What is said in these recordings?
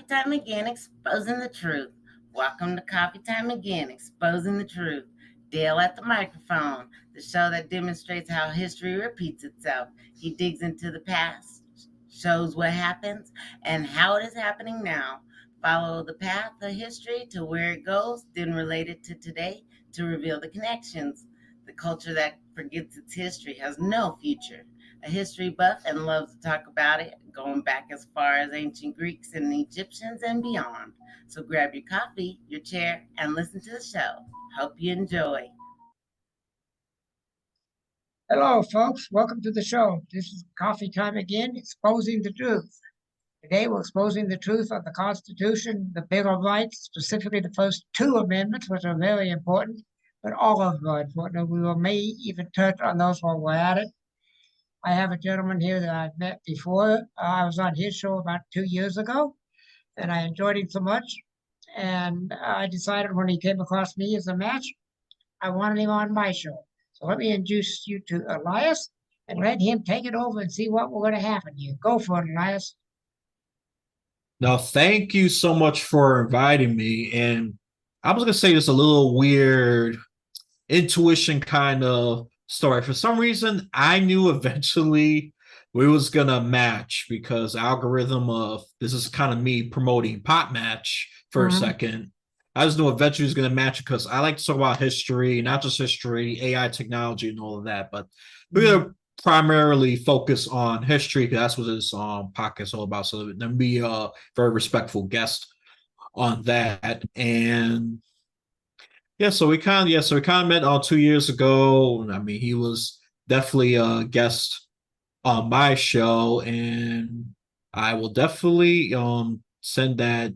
Coffee Time Again, exposing the truth. Welcome to Coffee Time Again, exposing the truth. Dale at the microphone, the show that demonstrates how history repeats itself. He digs into the past, shows what happens, and how it is happening now. Follow the path of history to where it goes, then relate it to today to reveal the connections. The culture that forgets its history has no future. A history buff and loves to talk about it, going back as far as ancient Greeks and Egyptians and beyond. So grab your coffee, your chair, and listen to the show. Hope you enjoy. Hello, folks. Welcome to the show. This is Coffee Time Again, exposing the truth. Today, we're exposing the truth of the Constitution, the Bill of Rights, specifically the first two amendments, which are very important, but all of them are important. And may even touch on those while we're at it. I have a gentleman here that I've met before. I was on his show about 2 years ago, and I enjoyed him so much. And I decided when he came across me as a match, I wanted him on my show. So let me introduce you to Elias and let him take it over and see what we're going to happen here. Go for it, Elias. Now, thank you so much for inviting me. And I was going to say this a little weird intuition kind of story. For some reason, I knew eventually we was going to match because algorithm of this is kind of me promoting Pot Match for a second. I just knew eventually it was going to match because I like to talk about history, not just history, AI technology, and all of that. But we're going to primarily focus on history because that's what this podcast is all about. So then be a very respectful guest on that. And so we kind of met 2 years ago. I mean, he was definitely a guest on my show, and I will definitely send that.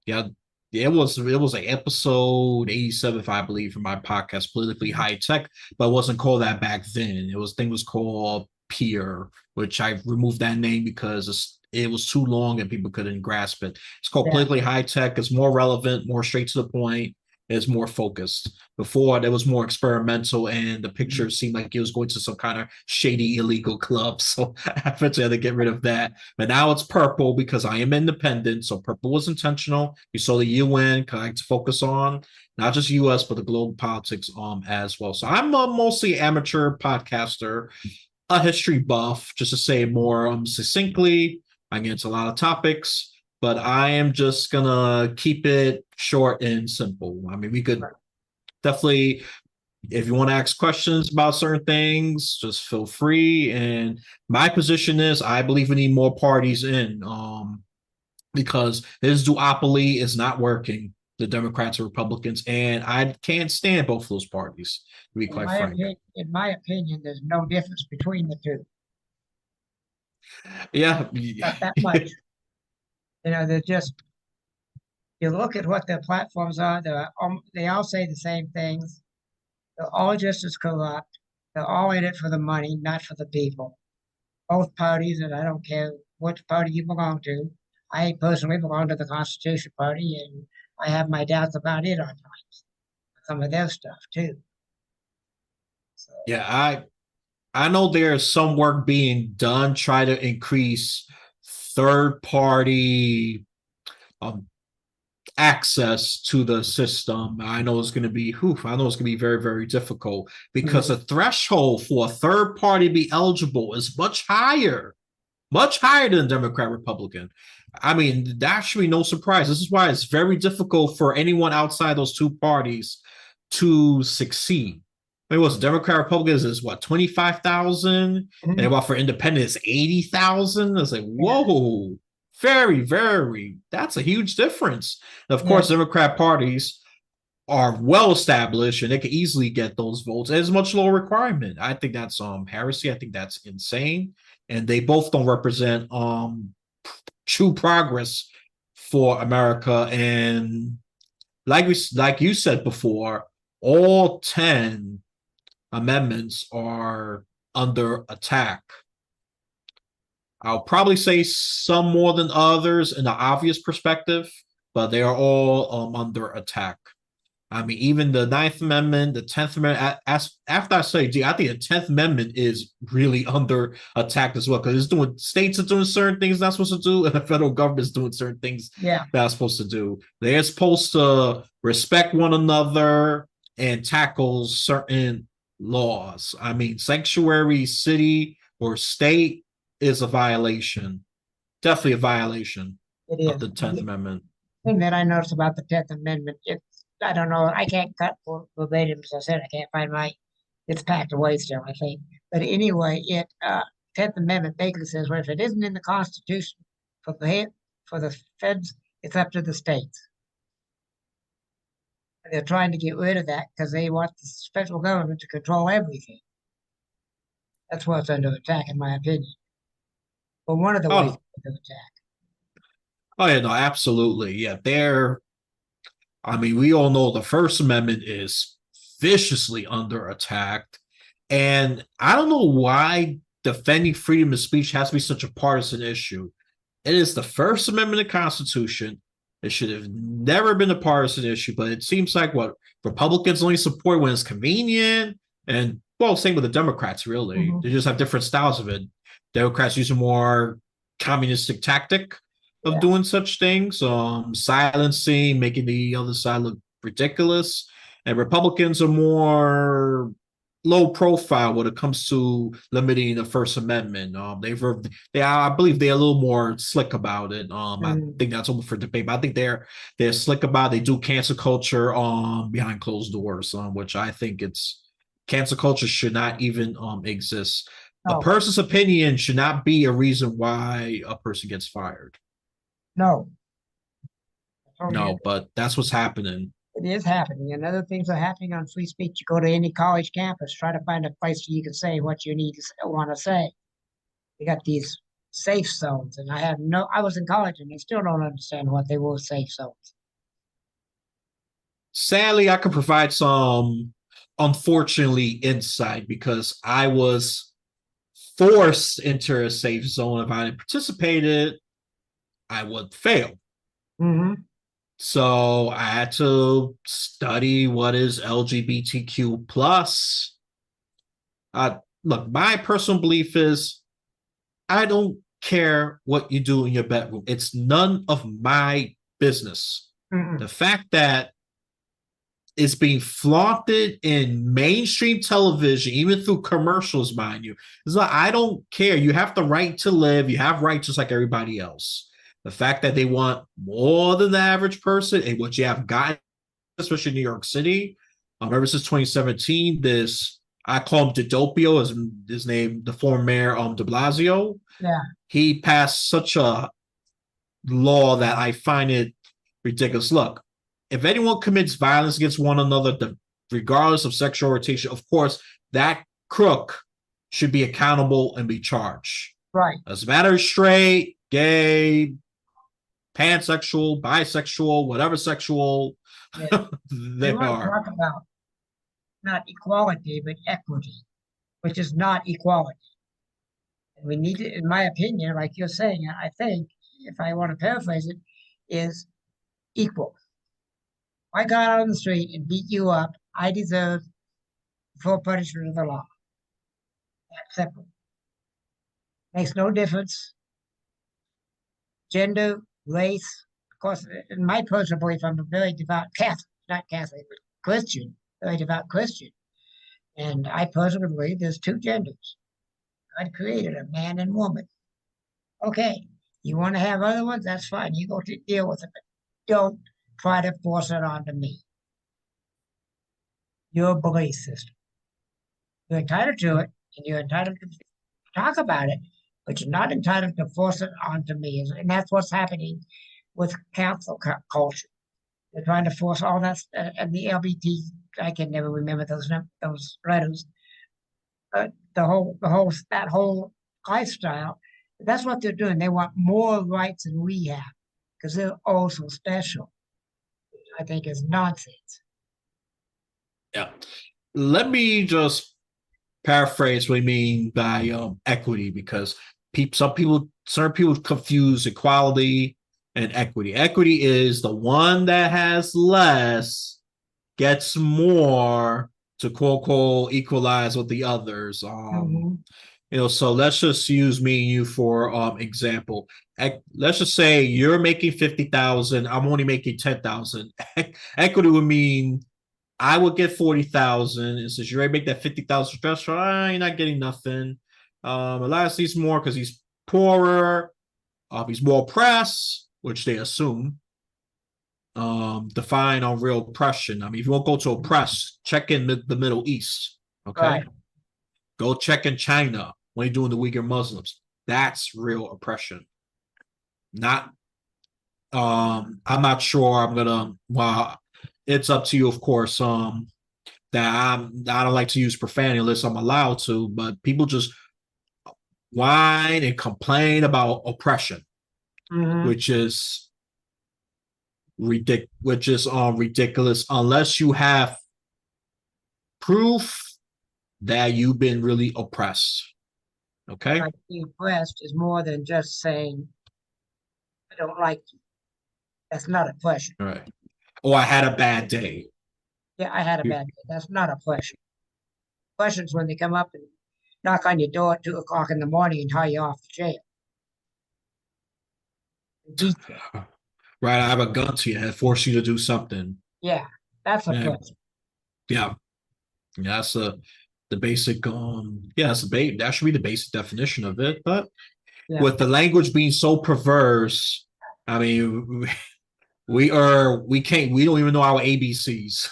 Yeah, it was like episode 87, I believe, from my podcast, Politically High Tech, but it wasn't called that back then. Thing was called Peer, which I removed that name because it was too long and people couldn't grasp it. It's called Politically High Tech. It's more relevant, more straight to the point. It's more focused. Before, it was more experimental, and the picture seemed like it was going to some kind of shady illegal club. So I eventually had to get rid of that. But now it's purple because I am independent. So purple was intentional. You saw the UN, because I like to focus on not just US, but the global politics as well. So I'm a mostly amateur podcaster, a history buff, just to say more succinctly. I get into a lot of topics, but I am just gonna keep it short and simple. I mean, we could definitely, if you want to ask questions about certain things, just feel free. And my position is, I believe we need more parties in, because this duopoly is not working. The Democrats and Republicans, and I can't stand both of those parties, to be quite frank. In my opinion, there's no difference between the two. Yeah, not that much. They're just, you look at what their platforms are, they all say the same things. They're all just as corrupt. They're all in it for the money, not for the people. Both parties, and I don't care which party you belong to. I personally belong to the Constitution Party, and I have my doubts about it on times. Some of their stuff, too. So. Yeah, I know there's some work being done, try to increase third-party access to the system. I know it's going to be very, very difficult because the threshold for a third party to be eligible is much higher than Democrat Republican. I mean, that should be no surprise. This is why it's very difficult for anyone outside those two parties to succeed. I mean, what's Democrat Republicans is what, 25,000, and what for independents 80,000. It's like, whoa. Very, very, that's a huge difference. Of course, Democrat parties are well established and they can easily get those votes. It's a much lower requirement. I think that's heresy. I think that's insane. And they both don't represent true progress for America. And like you said before, all 10 amendments are under attack. I'll probably say some more than others in the obvious perspective, but they are all under attack. I mean, even the Ninth Amendment, the 10th Amendment. After I say, gee, I think the 10th Amendment is really under attack as well because it's doing states are doing certain things not supposed to do, and the federal government is doing certain things Yeah, they're not supposed to do. They're supposed to respect one another and tackle certain laws. I mean, sanctuary city or state is a violation, definitely a violation it of is. the 10th Amendment. Thing that I noticed about the 10th Amendment, I don't know, I can't cut for verbatim, as I said, I can't find it's packed away still, I think. But anyway, 10th Amendment basically says, well, if it isn't in the Constitution for the feds, it's up to the states. And they're trying to get rid of that because they want the federal government to control everything. That's what's under attack, in my opinion. But one of the ways Oh, under attack. oh yeah, no, absolutely. Yeah, I mean, we all know the First Amendment is viciously under attack. And I don't know why defending freedom of speech has to be such a partisan issue. It is the First Amendment of the Constitution. It should have never been a partisan issue, but it seems like what Republicans only support when it's convenient. And well, same with the Democrats, really. Mhm. They just have different styles of it. Democrats use a more communistic tactic of Yeah. doing such things, silencing, making the other side look ridiculous. And Republicans are more low profile when it comes to limiting the First Amendment. I believe they're a little more slick about it. I Mhm. think that's open for debate, but I think they're slick about it. They do cancel culture behind closed doors, which I think it's cancel culture should not even exist. A No, person's opinion should not be a reason why a person gets fired. no. I totally No, agree. but that's what's happening. It is happening, and other things are happening on free speech. You go to any college campus, try to find a place where you can say what you want to say. You got these safe zones, and I was in college, and I still don't understand what they were safe zones. Sadly, I could provide some, unfortunately, insight because I was forced into a safe zone. If I had participated, I would fail. Mm-hmm. So I had to study what is LGBTQ plus. Look, my personal belief is I don't care what you do in your bedroom. It's none of my business. Mm-mm. The fact that it's being flaunted in mainstream television, even through commercials, mind you. It's like, I don't care. You have the right to live. You have rights just like everybody else. The fact that they want more than the average person and what you have gotten, especially in New York City, ever since 2017, I call him Didopio, as his name, the former mayor, de Blasio. Yeah, He passed such a law that I find it ridiculous. Look, if anyone commits violence against one another, regardless of sexual orientation, of course, that crook should be accountable and be charged. right. Doesn't matter straight, gay, pansexual, bisexual, whatever sexual Yeah. We they want to are. talk about not equality, but equity, which is not equality. And we need to, in my opinion, like you're saying, I think, if I want to paraphrase it, is equal. I got out on the street and beat you up. I deserve full punishment of the law. That's simple. Makes no difference. Gender, race. Of course, in my personal belief, I'm a very devout Catholic, not Catholic, but Christian, very devout Christian. And I personally believe there's two genders. God created a man and woman. Okay, you want to have other ones? That's fine. You go to deal with it, but don't try to force it onto me. Your belief system. You're entitled to it, and you're entitled to talk about it, but you're not entitled to force it onto me. And that's what's happening with cancel culture. They're trying to force all that, and the LBT. I can never remember those letters. That whole lifestyle. That's what they're doing. They want more rights than we have because they're also special. I think is nonsense. Yeah. Let me just paraphrase what I mean by equity because certain people confuse equality and equity. Equity is the one that has less gets more to quote unquote equalize with the others. So let's just use me and you for example. Let's just say you're making 50,000, I'm only making 10,000. Equity would mean I would get 40,000, and since you already make that 50,000 threshold, you're not getting nothing. Elias needs more because he's poorer, he's more oppressed, which they assume. Define on real oppression. I mean, if you won't go to oppress, check in the Middle East. Okay. Right. Go check in China when you're doing the Uyghur Muslims. That's real oppression. Not I'm not sure I'm gonna it's up to you, of course. That I don't like to use profanity unless I'm allowed to, but people just whine and complain about oppression, which is ridiculous unless you have proof that you've been really oppressed. Okay. Like being oppressed is more than just saying, I don't like you. That's not oppression. All right. Or I had a bad day. Yeah, I had a bad day. That's not oppression. Oppression's when they come up and knock on your door at 2 o'clock in the morning and haul you off to jail. Beat you. Right, I have a gun to your head, force you to do something. Yeah, that's oppression. Yeah, that's the basic. That's that should be the basic definition of it. But with the language being so perverse, I mean, we don't even know our ABCs.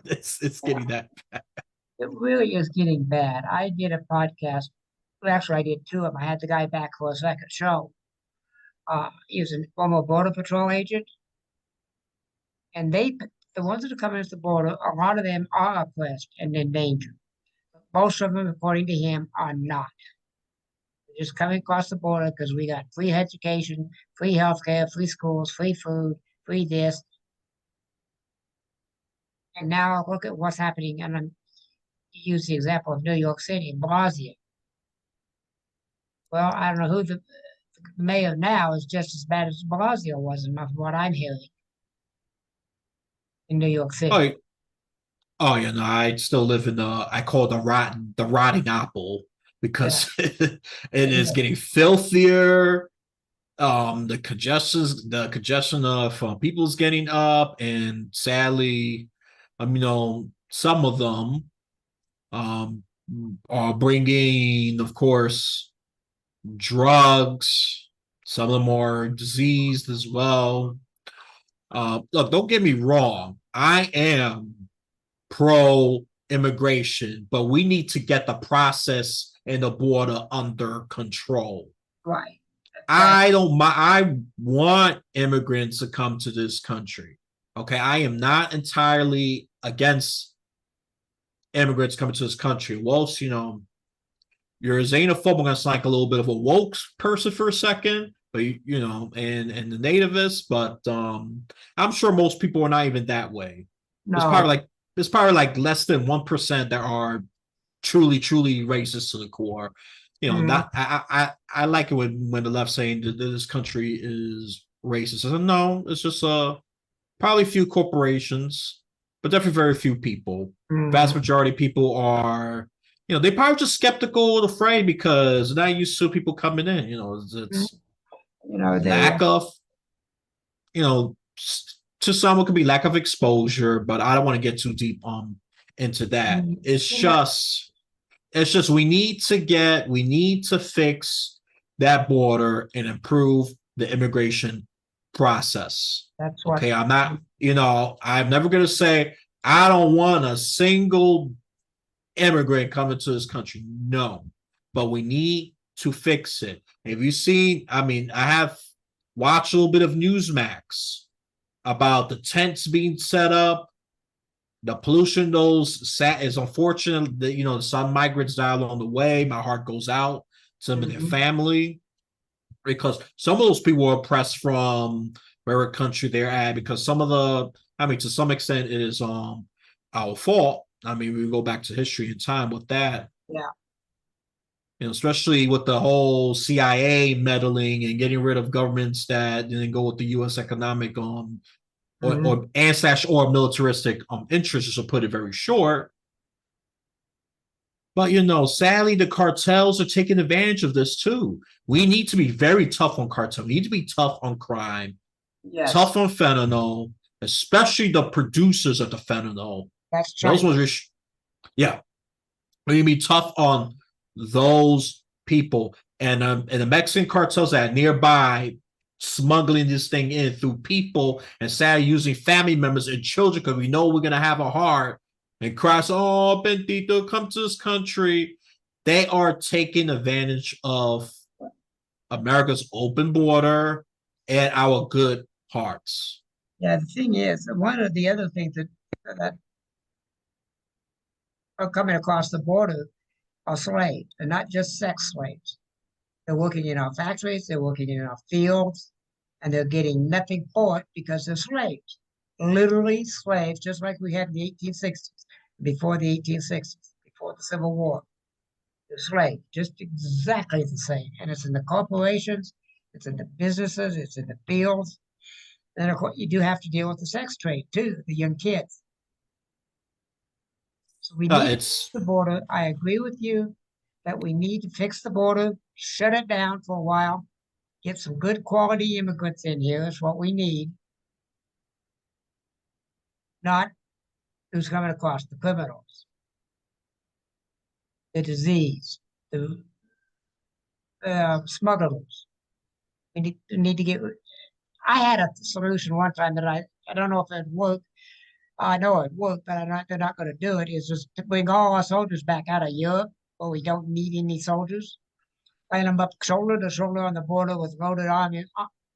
It's getting that bad. It really is getting bad. I did a podcast. Well, actually, I did two of them. I had the guy back for a second show. He was a former Border Patrol agent. And the ones that are coming to the border, a lot of them are oppressed and in danger. Most of them, according to him, are not. They're just coming across the border because we got free education, free healthcare, free schools, free food, free this. And now look at what's happening. And I'm use the example of New York City, Blasio. Well, I don't know who the mayor now is just as bad as Blasio was, from what I'm hearing in New York City. Oh yeah, no, I still live in I call it the rotting apple because it is getting filthier. The congestion of people's getting up, and sadly, some of them are bringing, of course, drugs. Some of them are diseased as well. Look, don't get me wrong. I am pro immigration, but we need to get the process and the border under control. Right. I want immigrants to come to this country. Okay. I am not entirely against immigrants coming to this country. Well, you're a xenophobe. I'm going to sound like a little bit of a woke person for a second, but and the nativists, but I'm sure most people are not even that way. No. It's probably like less than 1% that are truly racist to the core. Not I like it when the left saying that this country is racist. I said, no, it's just probably a few corporations, but definitely very few people. Vast majority of people are, they probably just skeptical and afraid because they're not used to people coming in. It's lack of, to some it could be lack of exposure, but I don't want to get too deep into that. It's just we need to fix that border and improve the immigration process. That's what, okay. I'm never gonna say I don't want a single immigrant coming to this country. No, but we need to fix it. Have you seen? I have watched a little bit of Newsmax about the tents being set up, the pollution is unfortunate that some migrants die along the way. My heart goes out to them and their family, because some of those people were oppressed from whatever country they're at, because to some extent it is our fault. We go back to history and time with that. Yeah. Especially with the whole CIA meddling and getting rid of governments that didn't go with the U.S. economic or and slash or militaristic interests, just to put it very short. But sadly, the cartels are taking advantage of this too. We need to be very tough on cartel. We need to be tough on crime, Yes, tough on fentanyl, especially the producers of the fentanyl. that's Those China. ones, yeah, we need to be tough on those people and the Mexican cartels that are nearby, smuggling this thing in through people and sadly using family members and children because we know we're gonna have a heart and cries, "Oh, Bendito, come to this country." They are taking advantage of America's open border and our good hearts. Yeah, the thing is, one of the other things that are coming across the border are slaves, and not just sex slaves. They're working in our factories, they're working in our fields, and they're getting nothing for it because they're slaves. Literally slaves, just like we had in the 1860s, before the 1860s, before the Civil War. They're slaves, just exactly the same. And it's in the corporations, it's in the businesses, it's in the fields. And of course, you do have to deal with the sex trade too, the young kids. So we need to fix It's the border. I agree with you that we need to fix the border, shut it down for a while, get some good quality immigrants in here is what we need, not who's coming across, the criminals, the disease, the smugglers. We need to get. I had a solution one time that I don't know if it worked. I know it worked, but they're not going to do it. Is just to bring all our soldiers back out of Europe, where we don't need any soldiers. Line them up shoulder to shoulder on the border with loaded army,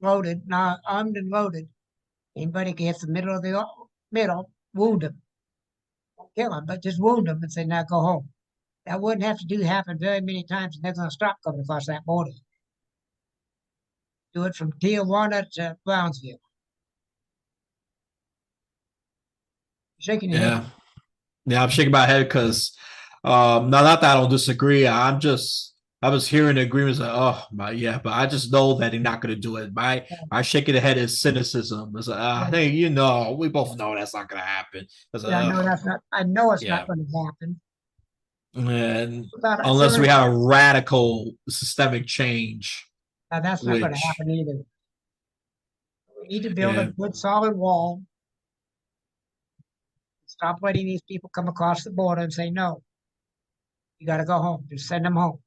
armed and loaded. Anybody gets the middle of the middle, wound them. Don't kill them, but just wound them and say, now go home. That wouldn't have to happen very many times, and they're going to stop coming across that border. Do it from Tijuana to Brownsville. Shaking your head. yeah. Yeah, I'm shaking my head because now not that I don't disagree. I was hearing the agreements like, oh my yeah, but I just know that they're not gonna do it. My shaking the head is cynicism. It's like, hey, we both know that's not gonna happen. It's like, Yeah, I know that's not. I know it's not yeah. going to happen. And So unless we have a radical systemic change, that's not going to which happen either. We need to build a yeah, good solid wall. Stop letting these people come across the border and say no. You got to go home. Just send them home.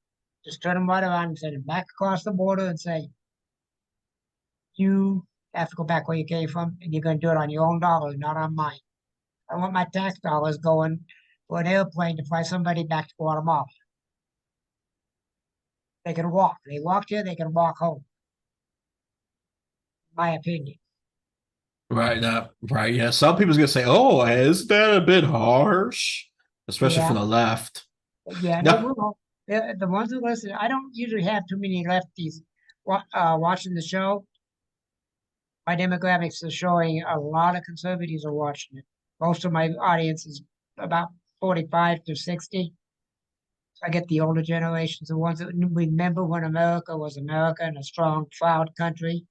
Just turn them right around and send them back across the border and say you have to go back where you came from, and you're going to do it on your own dollars, not on mine. I want my tax dollars going for an airplane to fly somebody back to Guatemala. They can walk. They walked here. They can walk home. My opinion. right now, right, yeah. Some people's gonna say, "Oh, is that a bit harsh?" Especially Yeah, from the left. yeah. They No, will. The ones who listen. I don't usually have too many lefties watching the show. My demographics are showing a lot of conservatives are watching it. Most of my audience is about 45 to 60. So I get the older generations, the ones that remember when America was America and a strong, proud country.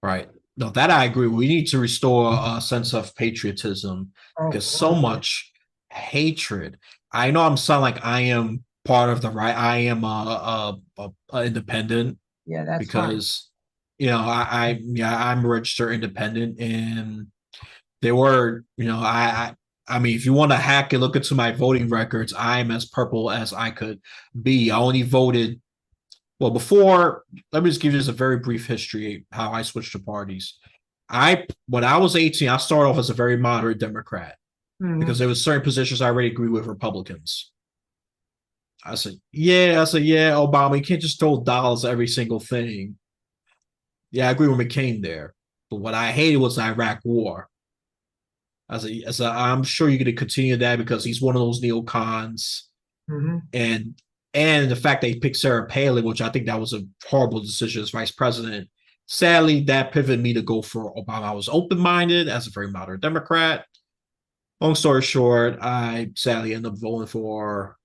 right. No, that I agree. We need to restore a sense of patriotism Oh, because so Lord, yeah. much hatred. I know I'm sound like I am part of the right. I am a independent Yeah, that's fine. because I'm a registered independent and they were I mean if you want to hack and look into my voting records, I'm as purple as I could be. I only voted well before. Let me just give you just a very brief history how I switched to parties. When I was 18, I started off as a very moderate Democrat because Hmm. there was certain positions I already agree with Republicans. I said, yeah, Obama, you can't just throw dollars at every single thing. Yeah, I agree with McCain there. But what I hated was the Iraq war. I'm sure you're going to continue that because he's one of those neocons, Hmm. and the fact that he picked Sarah Palin, which I think that was a horrible decision as vice president. Sadly, that pivoted me to go for Obama. I was open minded as a very moderate Democrat. Long story short, I sadly ended up voting for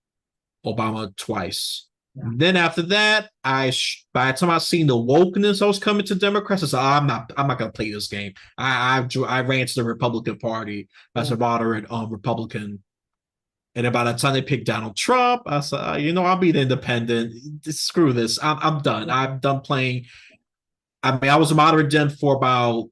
Obama twice. Then after that, by the time I seen the wokeness I was coming to Democrats, I said, I'm not gonna play this game. I ran to the Republican Party as a moderate Republican. And by the time they picked Donald Trump, I said, I'll be the independent. Screw this. I'm done. I'm done playing. I mean, I was a moderate Dem for about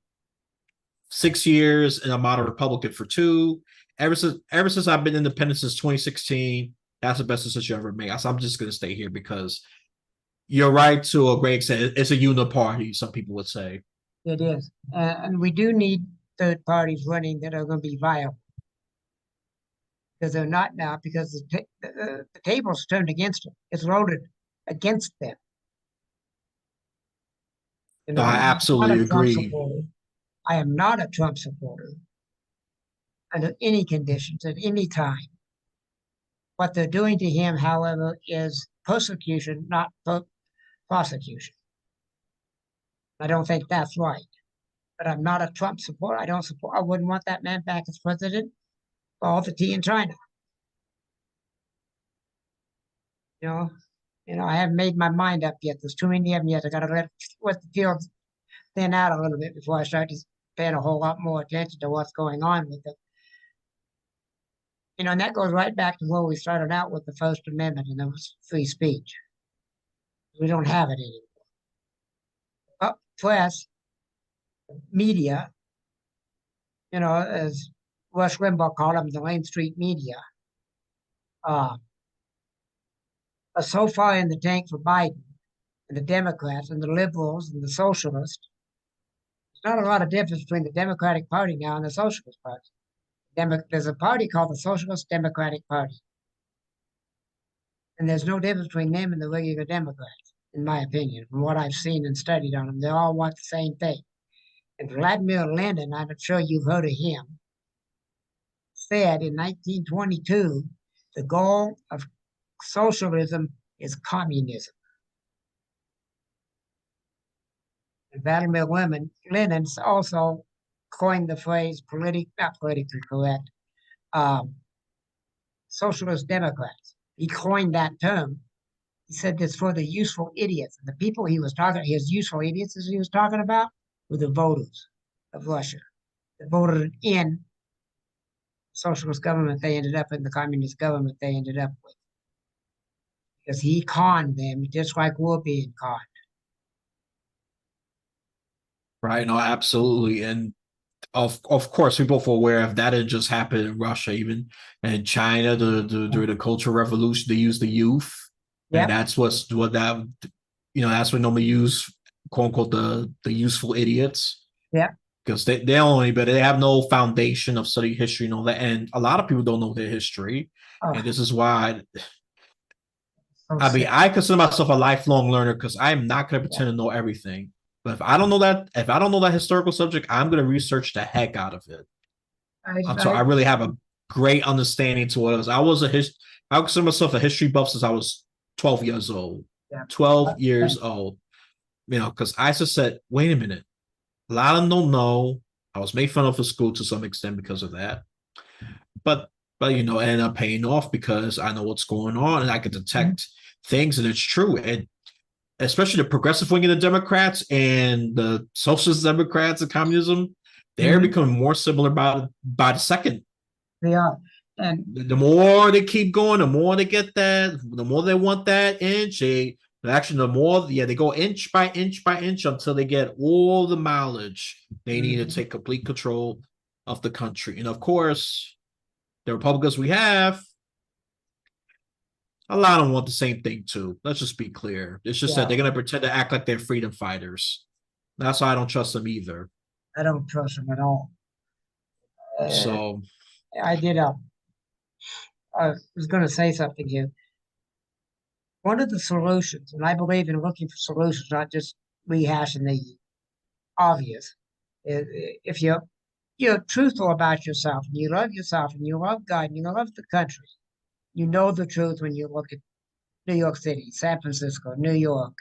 6 years and a moderate Republican for 2. Ever since I've been independent since 2016, that's the best decision I ever made. I'm just gonna stay here because you're right to a great extent. It's a uniparty, some people would say. It is. And we do need third parties running that are going to be viable, because they're not now, because the table's turned against them. It's loaded against them. No, I I'm not a absolutely Trump agree. supporter. I am not a Trump supporter under any conditions at any time. What they're doing to him, however, is persecution, not prosecution. I don't think that's right. But I'm not a Trump supporter. I wouldn't want that man back as president for all the tea in China. You know, I haven't made my mind up yet. There's too many of them yet. I got to let the field thin out a little bit before I start paying a whole lot more attention to what's going on with it. And that goes right back to where we started out with the First Amendment and the free speech. We don't have it anymore. But press, media, as Rush Limbaugh called them, the Main Street media, are so far in the tank for Biden and the Democrats and the liberals and the socialists. There's not a lot of difference between the Democratic Party now and the Socialist Party. There's a party called the Socialist Democratic Party. And there's no difference between them and the regular Democrats, in my opinion, from what I've seen and studied on them. They all want the same thing. And Vladimir Lenin, I'm sure you've heard of him, said in 1922, the goal of socialism is communism. And Vladimir Lenin also coined the phrase not politically correct, socialist Democrats. He coined that term. He said this for the useful idiots. And the people his useful idiots as he was talking about, were the voters of Russia that voted in socialist government they ended up in, the communist government they ended up with. Because he conned them just like we're being conned. Right. No, absolutely. And of course, we're both aware of that. It just happened in Russia, even in China, during the Cultural Revolution, they used the youth. Yep. And that's that's what normally use, quote unquote, the useful idiots. Yeah. Because they only, but they have no foundation of studying history and all that. And a lot of people don't know their history. Oh, And this is why so sick. I consider myself a lifelong learner because I'm not going to pretend to know everything. But if I don't know that historical subject, I'm going to research the heck out of it. So I really have a great understanding to what it was. I consider myself a history buff since I was 12 years old. Yeah. 12 years old. Because I just said, wait a minute. A lot of them don't know. I was made fun of for school to some extent because of that. But ended up paying off because I know what's going on and I can detect things, and it's true. And especially the progressive wing of the Democrats and the socialist Democrats and communism, they're becoming more similar by the second. They are. And the more they keep going, the more they get that, the more they want that inch. The more they go inch by inch by inch until they get all the mileage they need to take complete control of the country. And of course, the Republicans we have, a lot of them want the same thing too. Let's just be clear. It's just that they're going to pretend to act like they're freedom fighters. That's why I don't trust them either. I don't trust them at all. So I was going to say something here. One of the solutions, and I believe in looking for solutions, not just rehashing the obvious, is if you're truthful about yourself and you love God and you love the country, you know the truth when you look at New York City, San Francisco, New York,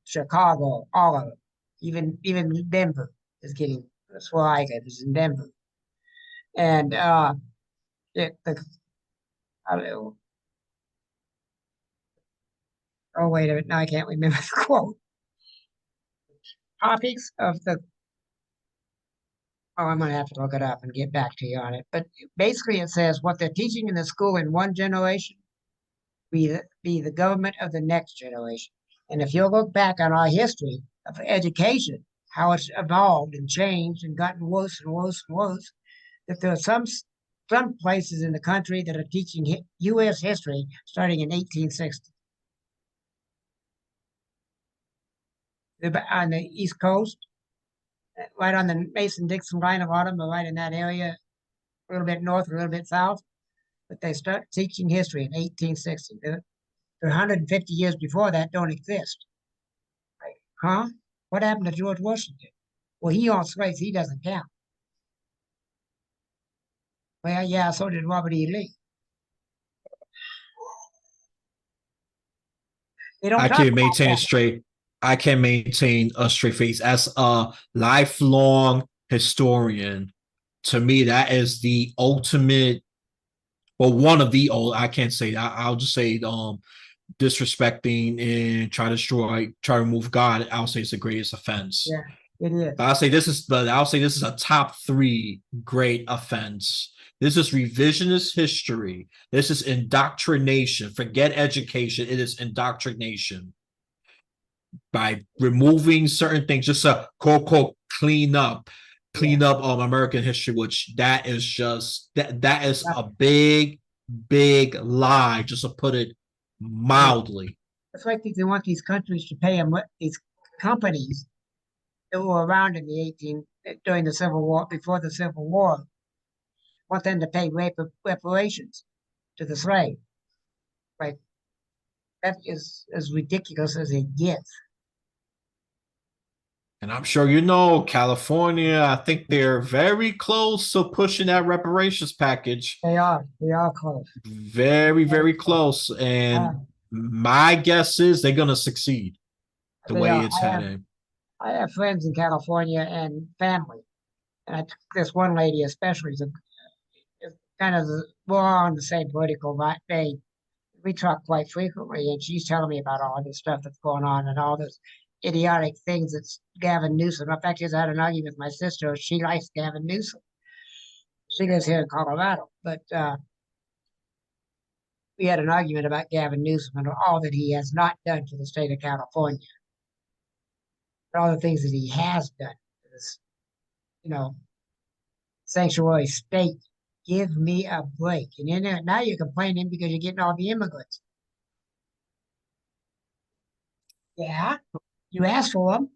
Chicago, all of it. Even Denver is getting, that's where I get, is in Denver. And Oh, wait a minute. Now I can't remember the quote. Topics of the, oh, I'm going to have to look it up and get back to you on it. But basically, it says what they're teaching in the school in one generation be the government of the next generation. And if you look back on our history of education, how it's evolved and changed and gotten worse and worse and worse, that there are some places in the country that are teaching U.S. history starting in 1860. On the East Coast, right on the Mason-Dixon line, a lot of them are right in that area, a little bit north, a little bit south. But they start teaching history in 1860. They're 150 years before that don't exist. Right? Huh? What happened to George Washington? Well, he owned slaves. He doesn't count. Well, yeah, so did Robert E. Lee. They don't I talk can about maintain a that. straight. I can maintain a straight face as a lifelong historian. To me, that is the ultimate. Well, one of the old. I can't say. I'll just say disrespecting and try to remove God. I'll say it's the greatest offense. Yeah, it is. I'll say this is a top 3 great offense. This is revisionist history. This is indoctrination. Forget education. It is indoctrination by removing certain things, just to quote unquote clean up American history, which that is just that is Yeah. a big lie, just to put it mildly. It's like they want these countries to pay them, these companies that were around in the during the Civil War, before the Civil War, want them to pay reparations to the slave. Like that is as ridiculous as it gets. And I'm sure you know, California, I think they're very close to pushing that reparations package. They are close. Very close. Uh, And my guess is they're going to succeed the they way are. it's heading. I have friends in California and family, and I took this one lady especially is kind of more on the same political vein. We talk quite frequently, and she's telling me about all this stuff that's going on and all this idiotic things that Gavin Newsom. In fact, she's had an argument with my sister. She likes Gavin Newsom. She lives here in Colorado, but we had an argument about Gavin Newsom and all that he has not done for the state of California, and all the things that he has done for this, you know, sanctuary state. Give me a break. And then now you're complaining because you're getting all the immigrants. Yeah, you asked for them.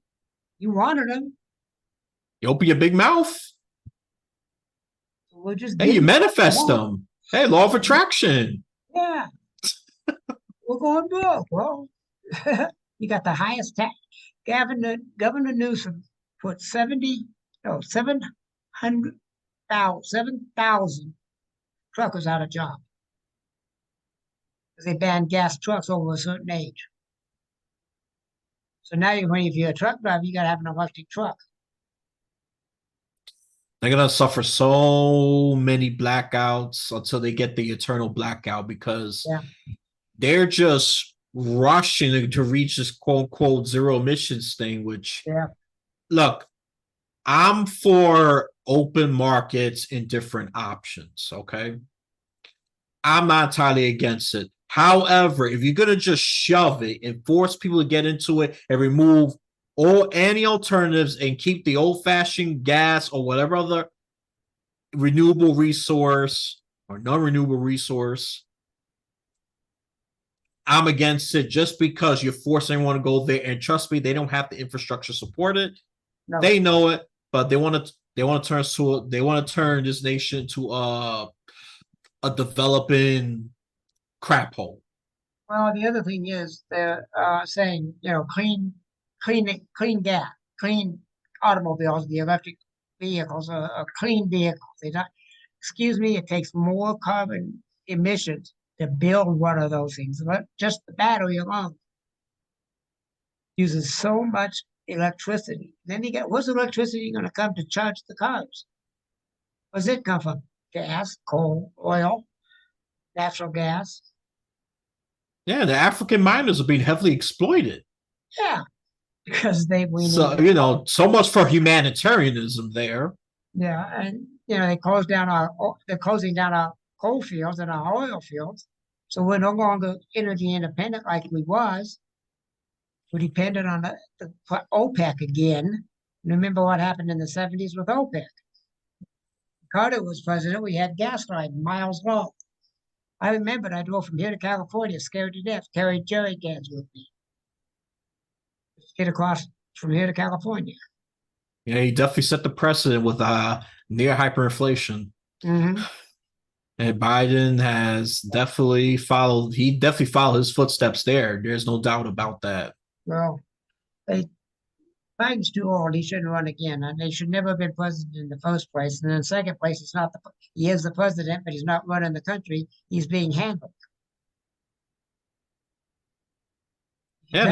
You wanted them. You open your big mouth. So we'll just Hey, give you them manifest them. Hey, law of attraction. Yeah, we're going broke, bro. You got the highest tax. Governor Newsom put 7,000 truckers out of job because they banned gas trucks over a certain age. So now if you're a truck driver, you got to have an electric truck. They're going to suffer so many blackouts until they get the eternal blackout, because they're just rushing to reach this quote unquote zero emissions thing, which, look, I'm for open markets and different options. Okay. I'm not entirely against it. However, if you're going to just shove it and force people to get into it and remove any alternatives and keep the old-fashioned gas or whatever other renewable resource or non-renewable resource, I'm against it, just because you're forcing everyone to go there. And trust me, they don't have the infrastructure to support it. No. They know it, but they want to turn this nation to a developing crap hole. Well, the other thing is they're saying, clean gas, clean automobiles, the electric vehicles are clean vehicles. They not, excuse me, it takes more carbon emissions to build one of those things. But just the battery alone uses so much electricity. Then where's the electricity going to come to charge the cars? Where's it come from? Gas, coal, oil, natural gas. Yeah, the African miners are being heavily exploited. Yeah, because we need So, so much for humanitarianism there. yeah, and they're closing down our coal fields and our oil fields, so we're no longer energy independent like we was. We're dependent on the OPEC again. Remember what happened in the 70s with OPEC? Carter was president. We had gas line miles long. I remember I drove from here to California, scared to death, carried jerry cans with me, get across from here to California. Yeah, he definitely set the precedent with near hyperinflation. Mm-hmm. And Biden has definitely followed. He definitely followed his footsteps there. There's no doubt about that. Well, they Biden's too old. He shouldn't run again. And he should never have been president in the first place. And in the second place, he is the president, but he's not running the country. He's being handled. Yeah,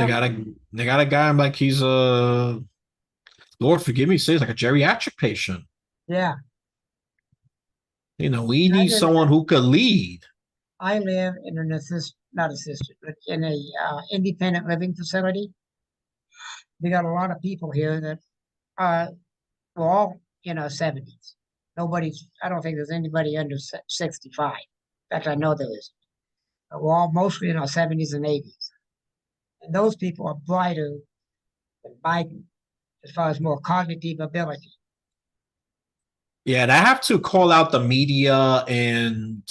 they got a guy like he's a Lord forgive me, says like a geriatric patient. Yeah. We need someone who could lead. I live in an not assisted, but in a independent living facility. We got a lot of people here that we're all in our 70s. I don't think there's anybody under 65. In fact, I know there is. We're all mostly in our 70s and 80s. And those people are brighter than Biden as far as more cognitive ability. Yeah, and I have to call out the media and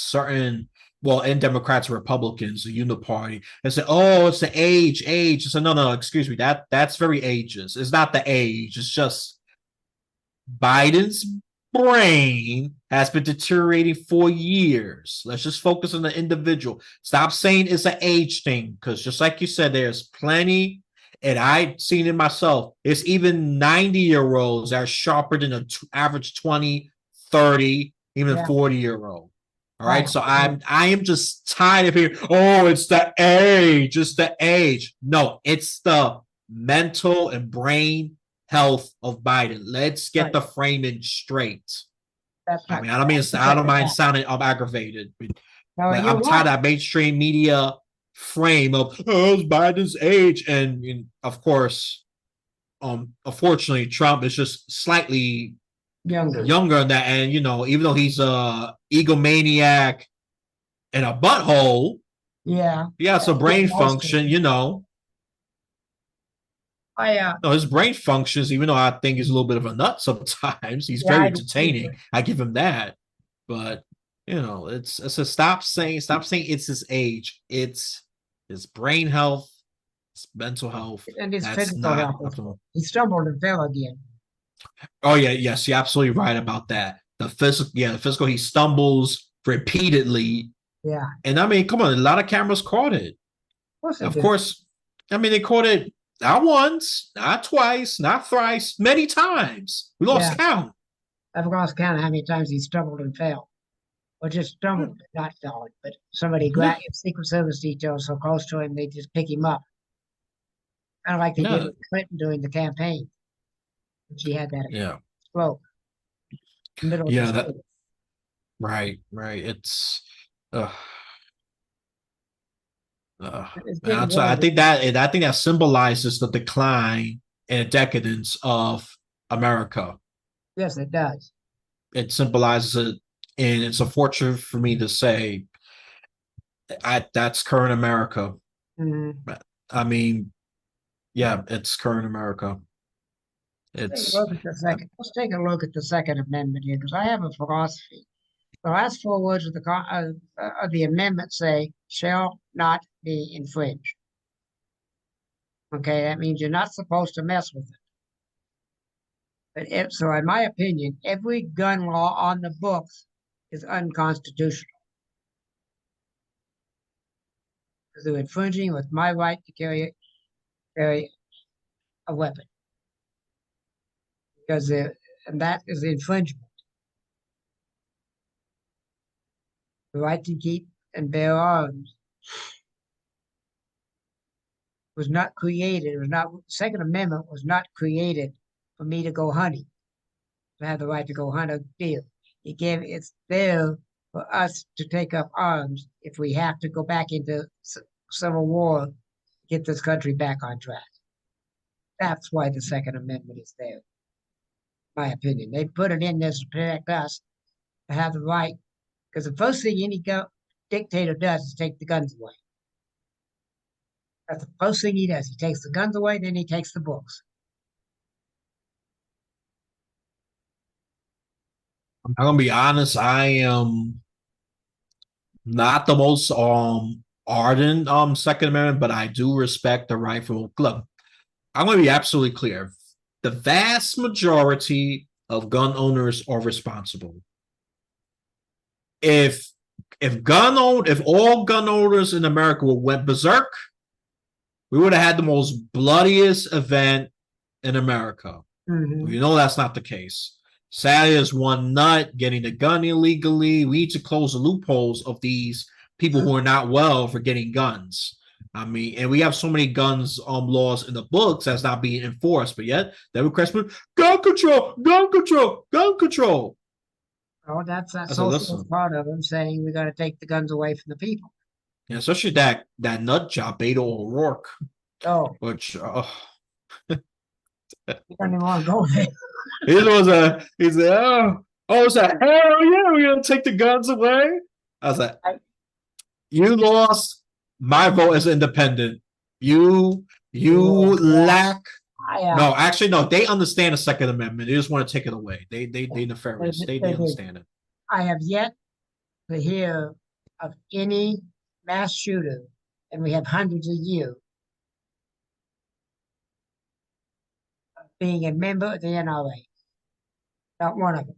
and Democrats and Republicans, the Uniparty, and say, "Oh, it's the age." I said, "No, excuse me. That's very ageist. It's not the age. It's just Biden's brain has been deteriorating for years. Let's just focus on the individual. Stop saying it's an age thing, because just like you said, there's plenty, and I've seen it myself. It's even 90-year-olds that are sharper than an average 20, 30, even 40-year-old. All right. So I am just tired of hearing, oh, it's the age. It's the age. No, it's the mental and brain health of Biden. Let's get the framing straight. I mean, I don't mind sounding aggravated, but I'm tired of that mainstream media frame of it's Biden's age, and of course, unfortunately, Trump is just slightly younger than that, and even though he's a egomaniac and a butthole, he has some brain function, his brain functions, even though I think he's a little bit of a nut sometimes. He's very entertaining. I give him that. But it's a stop saying it's his age. It's his brain health, his mental health, and his physical health. He stumbled and fell again. Oh yeah, yes, you're absolutely right about that. The physical, he stumbles repeatedly. Yeah. And I mean, come on, a lot of cameras caught it. Of course, I mean, they caught it not once, not twice, not thrice, many times. We lost count. I've lost count of how many times he stumbled and fell. Or just stumbled, not fell, but somebody grabbed Secret Service details so close to him, they just pick him up. Kind of like they did with Clinton during the campaign. She had that stroke. Right. It's so I think that symbolizes the decline and decadence of America. Yes, it does. It symbolizes it, and it's unfortunate for me to say that's current America. Mm-hmm. I mean, yeah, it's current America. Let's take a look at the Second Amendment here, because I have a philosophy. The last four words of the amendment say, "shall not be infringed." Okay, that means you're not supposed to mess with it. But so, in my opinion, every gun law on the books is unconstitutional, because they're infringing with my right to carry a weapon. And that is infringement. The right to keep and bear arms was not created. The Second Amendment was not created for me to go hunting, to have the right to go hunt a deer. It's there for us to take up arms if we have to go back into Civil War to get this country back on track. That's why the Second Amendment is there, in my opinion. They put it in there to protect us, to have the right, because the first thing any dictator does is take the guns away. That's the first thing he does. He takes the guns away, then he takes the books. I'm gonna be honest, I am not the most ardent Second Amendment, but I do respect the right for look. I'm gonna be absolutely clear. The vast majority of gun owners are responsible. If all gun owners in America went berserk, we would have had the most bloodiest event in America. Mm-hmm. You know that's not the case. Sadly, there's one nut getting the gun illegally. We need to close the loopholes of these people who are not well for getting guns. I mean, and we have so many guns laws in the books that's not being enforced, but yet Democrats put gun control, gun control, gun control. Oh, that's that socialist part of them saying we got to take the guns away from the people. Yeah, especially that nut job, Beto O'Rourke. Oh, which you don't even want to go there. He said, it's like, hell yeah, we're gonna take the guns away. I was like, you lost my vote as independent. You lack. No, actually, no. They understand the Second Amendment. They just want to take it away. They nefarious. They understand it. I have yet to hear of any mass shooter, and we have hundreds a year, being a member of the NRA. Not one of them.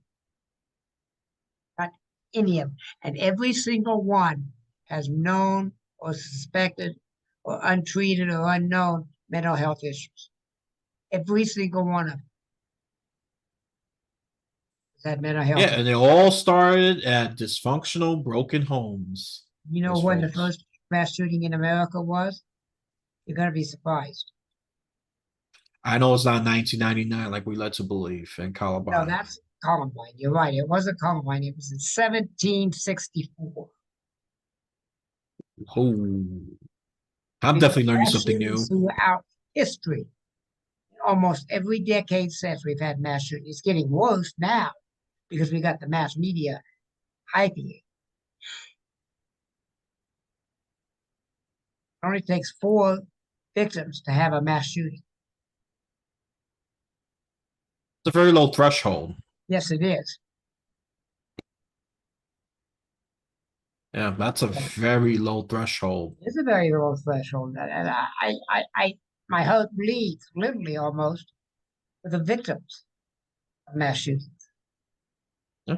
Not any of them. And every single one has known or suspected or untreated or unknown mental health issues. Every single one of them has had mental health. Yeah, and they all started at dysfunctional, broken homes. You know when the first mass shooting in America was? You're going to be surprised. I know it's not 1999 like we led to believe in Columbine. No, that's Columbine. You're right. It wasn't Columbine. It was in 1764. Oh, I'm definitely learning something new. Throughout history, almost every decade since, we've had mass shootings. It's getting worse now because we got the mass media hyping it. It only takes 4 victims to have a mass shooting. It's a very low threshold. Yes, it is. Yeah, that's a very low threshold. It's a very low threshold. And my heart bleeds, literally almost, for the victims of mass shootings. Yeah.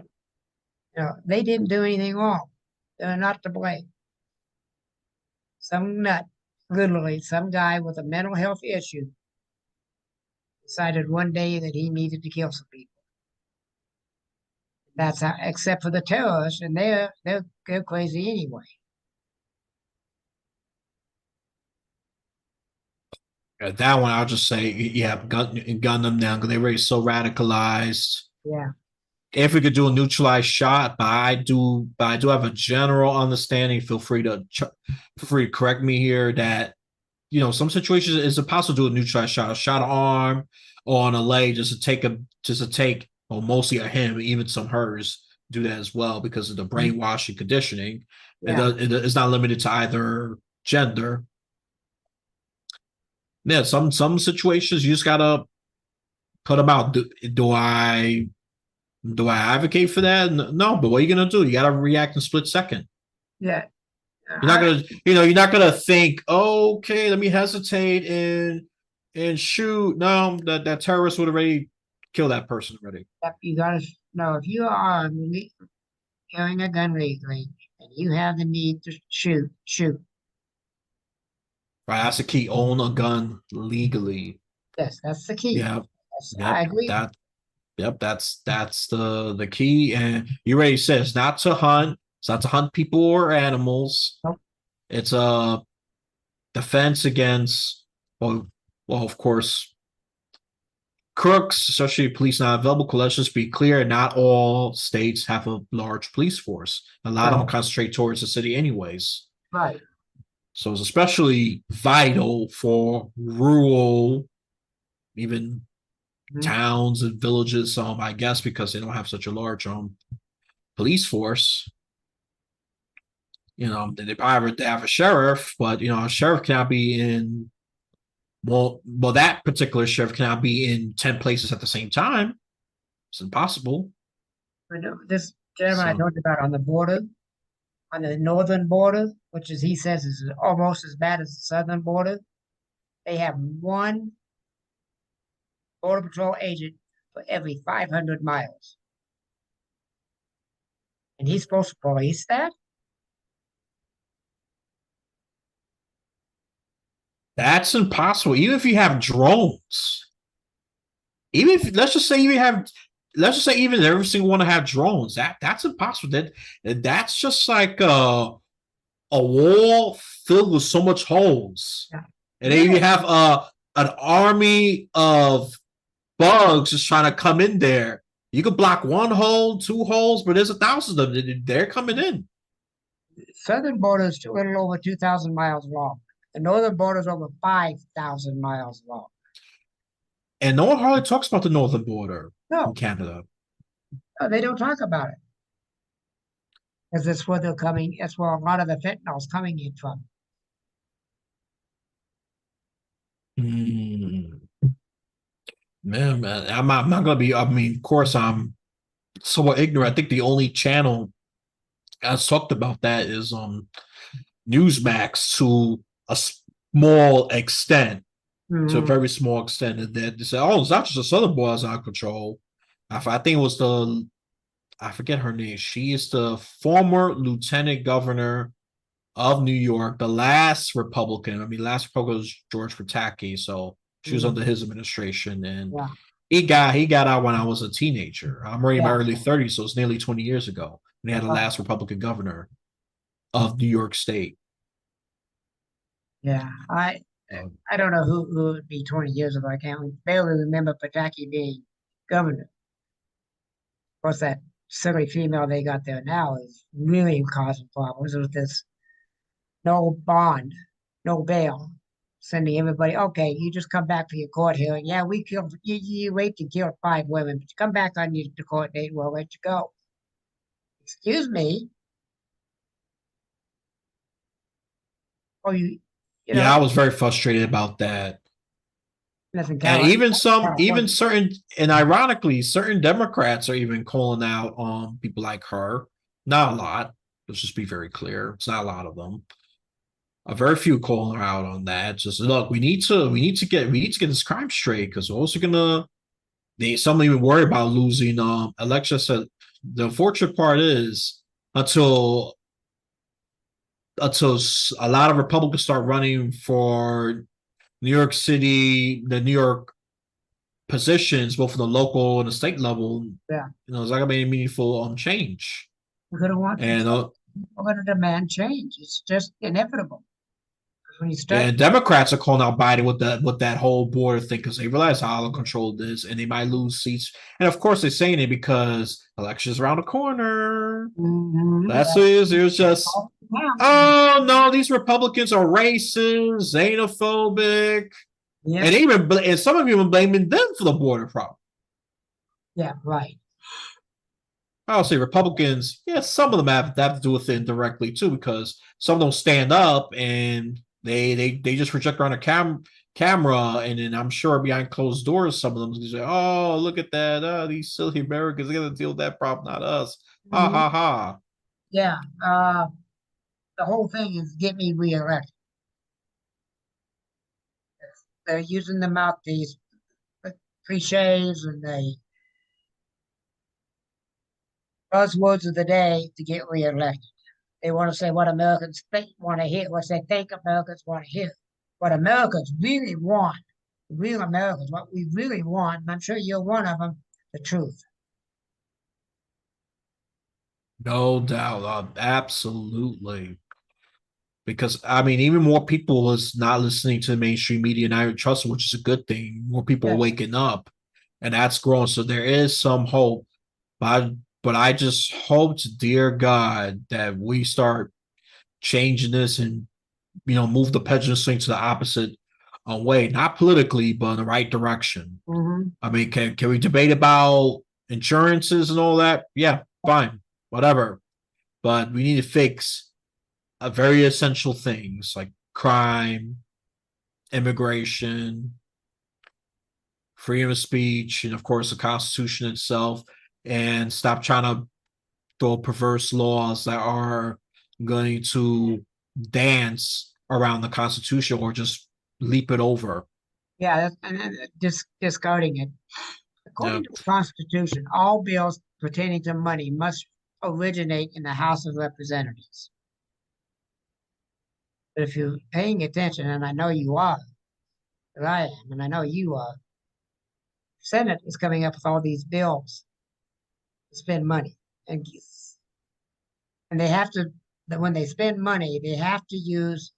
You know, they didn't do anything wrong. They're not to blame. Some nut, literally, some guy with a mental health issue decided one day that he needed to kill some people. That's how, except for the terrorists, and they're crazy anyway. That one, I'll just say, yeah, gun them down because they're already so radicalized. Yeah. If we could do a neutralized shot, but I do have a general understanding. Feel free to correct me here that some situations it's impossible to do a neutralized shot, a shot of arm or on a leg just to take well, mostly a him, even some hers do that as well because of the brainwashing conditioning. Yeah. It's not limited to either gender. Yeah, some situations you just gotta put them out. Do I advocate for that? No, but what are you gonna do? You gotta react in split second. Yeah. You're not gonna think, oh, okay, let me hesitate and shoot. No, that terrorist would already kill that person already. You gotta know if you are carrying a gun legally and you have the need to shoot. Right, that's the key. Own a gun legally. Yes, that's the key. Yeah, I agree. That's the key. And you already said it's not to hunt. It's not to hunt people or animals. Nope. It's a defense against, well, of course, crooks, especially police not available. Let's just be clear: not all states have a large police force. A lot of them concentrate towards the city, anyways. Right. So it's especially vital for rural, even towns and villages. I guess because they don't have such a large police force. They probably have a sheriff, but a sheriff cannot be in. Well, that particular sheriff cannot be in 10 places at the same time. It's impossible. I know this gentleman I So talked about on the border, on the northern border, which is he says is almost as bad as the southern border. They have one border patrol agent for every 500 miles, and he's supposed to police that. that's impossible. Even if you have drones, even if let's just say even every single one to have drones, that's impossible. That's just like a wall filled with so much holes, Yeah. and then you have an army of bugs just trying to come in there. You could block one hole, two holes, but there's 1,000 of them. They're coming in. Southern border is a little over 2,000 miles long. The northern border is over 5,000 miles long. And no one hardly talks about the northern border in No, Canada. they don't talk about it because that's where they're coming. That's where a lot of the fentanyl is coming in from. Man, I'm not gonna be. I mean, of course, I'm somewhat ignorant. I think the only channel that's talked about that is Newsmax to a small extent, to a very small extent. And they say, "Oh, it's not just the southern boys out of control." I think it was I forget her name. She is the former lieutenant governor of New York, the last Republican. I mean, last Republican was George Pataki, so she was under his administration, and Yeah, he got out when I was a teenager. I'm already in my yeah, early 30s, so it's nearly 20 years ago. And he had the last Republican governor of New York State. yeah. I don't know who would be 20 years ago. I can't barely remember Pataki being governor. Of course, that silly female they got there now is really causing problems with this no bond, no bail, sending everybody, okay, you just come back for your court hearing. Yeah, we killed, you raped and killed 5 women, but you come back on the court date, we'll let you go. Excuse me. Oh, you Yeah, I know, was very frustrated about that. nothing, And California. even certain, and ironically, certain Democrats are even calling out people like her. Not a lot. Let's just be very clear. It's not a lot of them. A very few calling her out on that. Just look, we need to get this crime straight because we're also gonna some even worry about losing elections. So the unfortunate part is until a lot of Republicans start running for New York City, the New York positions, both for the local and the state level, Yeah, it's not gonna be any meaningful change. we're going to want, And we're going to demand change. It's just inevitable. When you start, and Democrats are calling out Biden with that whole border thing because they realize how out of control it is, and they might lose seats. And of course, they're saying it because elections around the corner. That's what it is. It was just, oh no, these Republicans are racist, xenophobic, yeah, and some of you are blaming them for the border problem. yeah, right. I'll say Republicans, yeah, some of them have to do with it indirectly too, because some don't stand up and they just project around a camera, and then I'm sure behind closed doors, some of them say, "Oh, look at that! These silly Americans, they got to deal with that problem, not us." Ha ha ha. Yeah, the whole thing is get me reelected. They're using the mouthpiece, cliches, and the buzzwords of the day to get reelected. They want to say what Americans think, want to hear, what they think Americans want to hear. What Americans really want, real Americans, what we really want, and I'm sure you're one of them, the truth. No doubt, absolutely. Because I mean, even more people is not listening to the mainstream media and I trust them, which is a good thing. More people are Yeah. waking up, and that's growing. So there is some hope. But I just hope to dear God that we start changing this and move the pendulum swing to the opposite way, not politically, but in the right direction. Mm-hmm. I mean, can we debate about insurances and all that? Yeah, fine, whatever. But we need to fix very essential things like crime, immigration, freedom of speech, and of course the Constitution itself, and stop trying to throw perverse laws that are going to dance around the Constitution or just leap it over. Yeah, and just discarding it. Yeah. According to the Constitution, all bills pertaining to money must originate in the House of Representatives. But if you're paying attention, and I know you are, and I am, and I know you are, Senate is coming up with all these bills to spend money, and they have to. That when they spend money, they have to use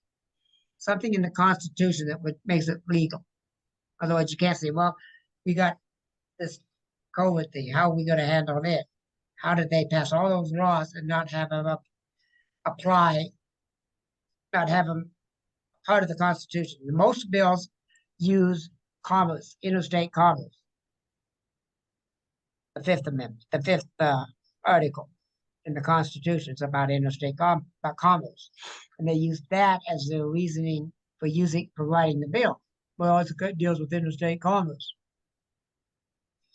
something in the Constitution that makes it legal. Otherwise, you can't say, "Well, we got this COVID thing. How are we going to handle it? How did they pass all those laws and not have them apply, not have them part of the Constitution?" Most bills use commerce, interstate commerce. The Fifth Amendment, the fifth article in the Constitution is about interstate about commerce, and they use that as their reasoning for writing the bill. Well, it deals with interstate commerce.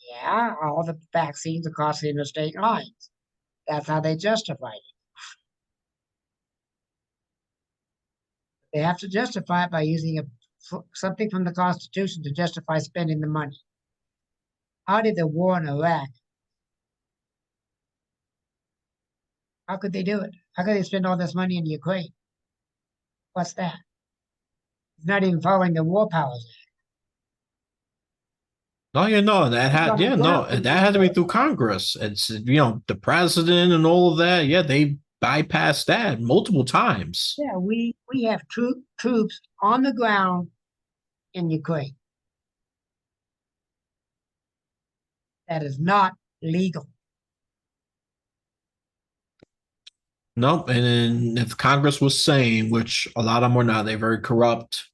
Yeah, all the vaccines across the interstate lines. That's how they justify it. They have to justify it by using something from the Constitution to justify spending the money. How did the war in Iraq? How could they do it? How could they spend all this money in Ukraine? What's that? It's not even following the War Powers Act. No, that had to be through Congress. It's the president and all of that. Yeah, they bypassed that multiple times. Yeah, we have troops on the ground in Ukraine. That is not legal. Nope. And then if Congress was sane, which a lot of them are not, they're very corrupt.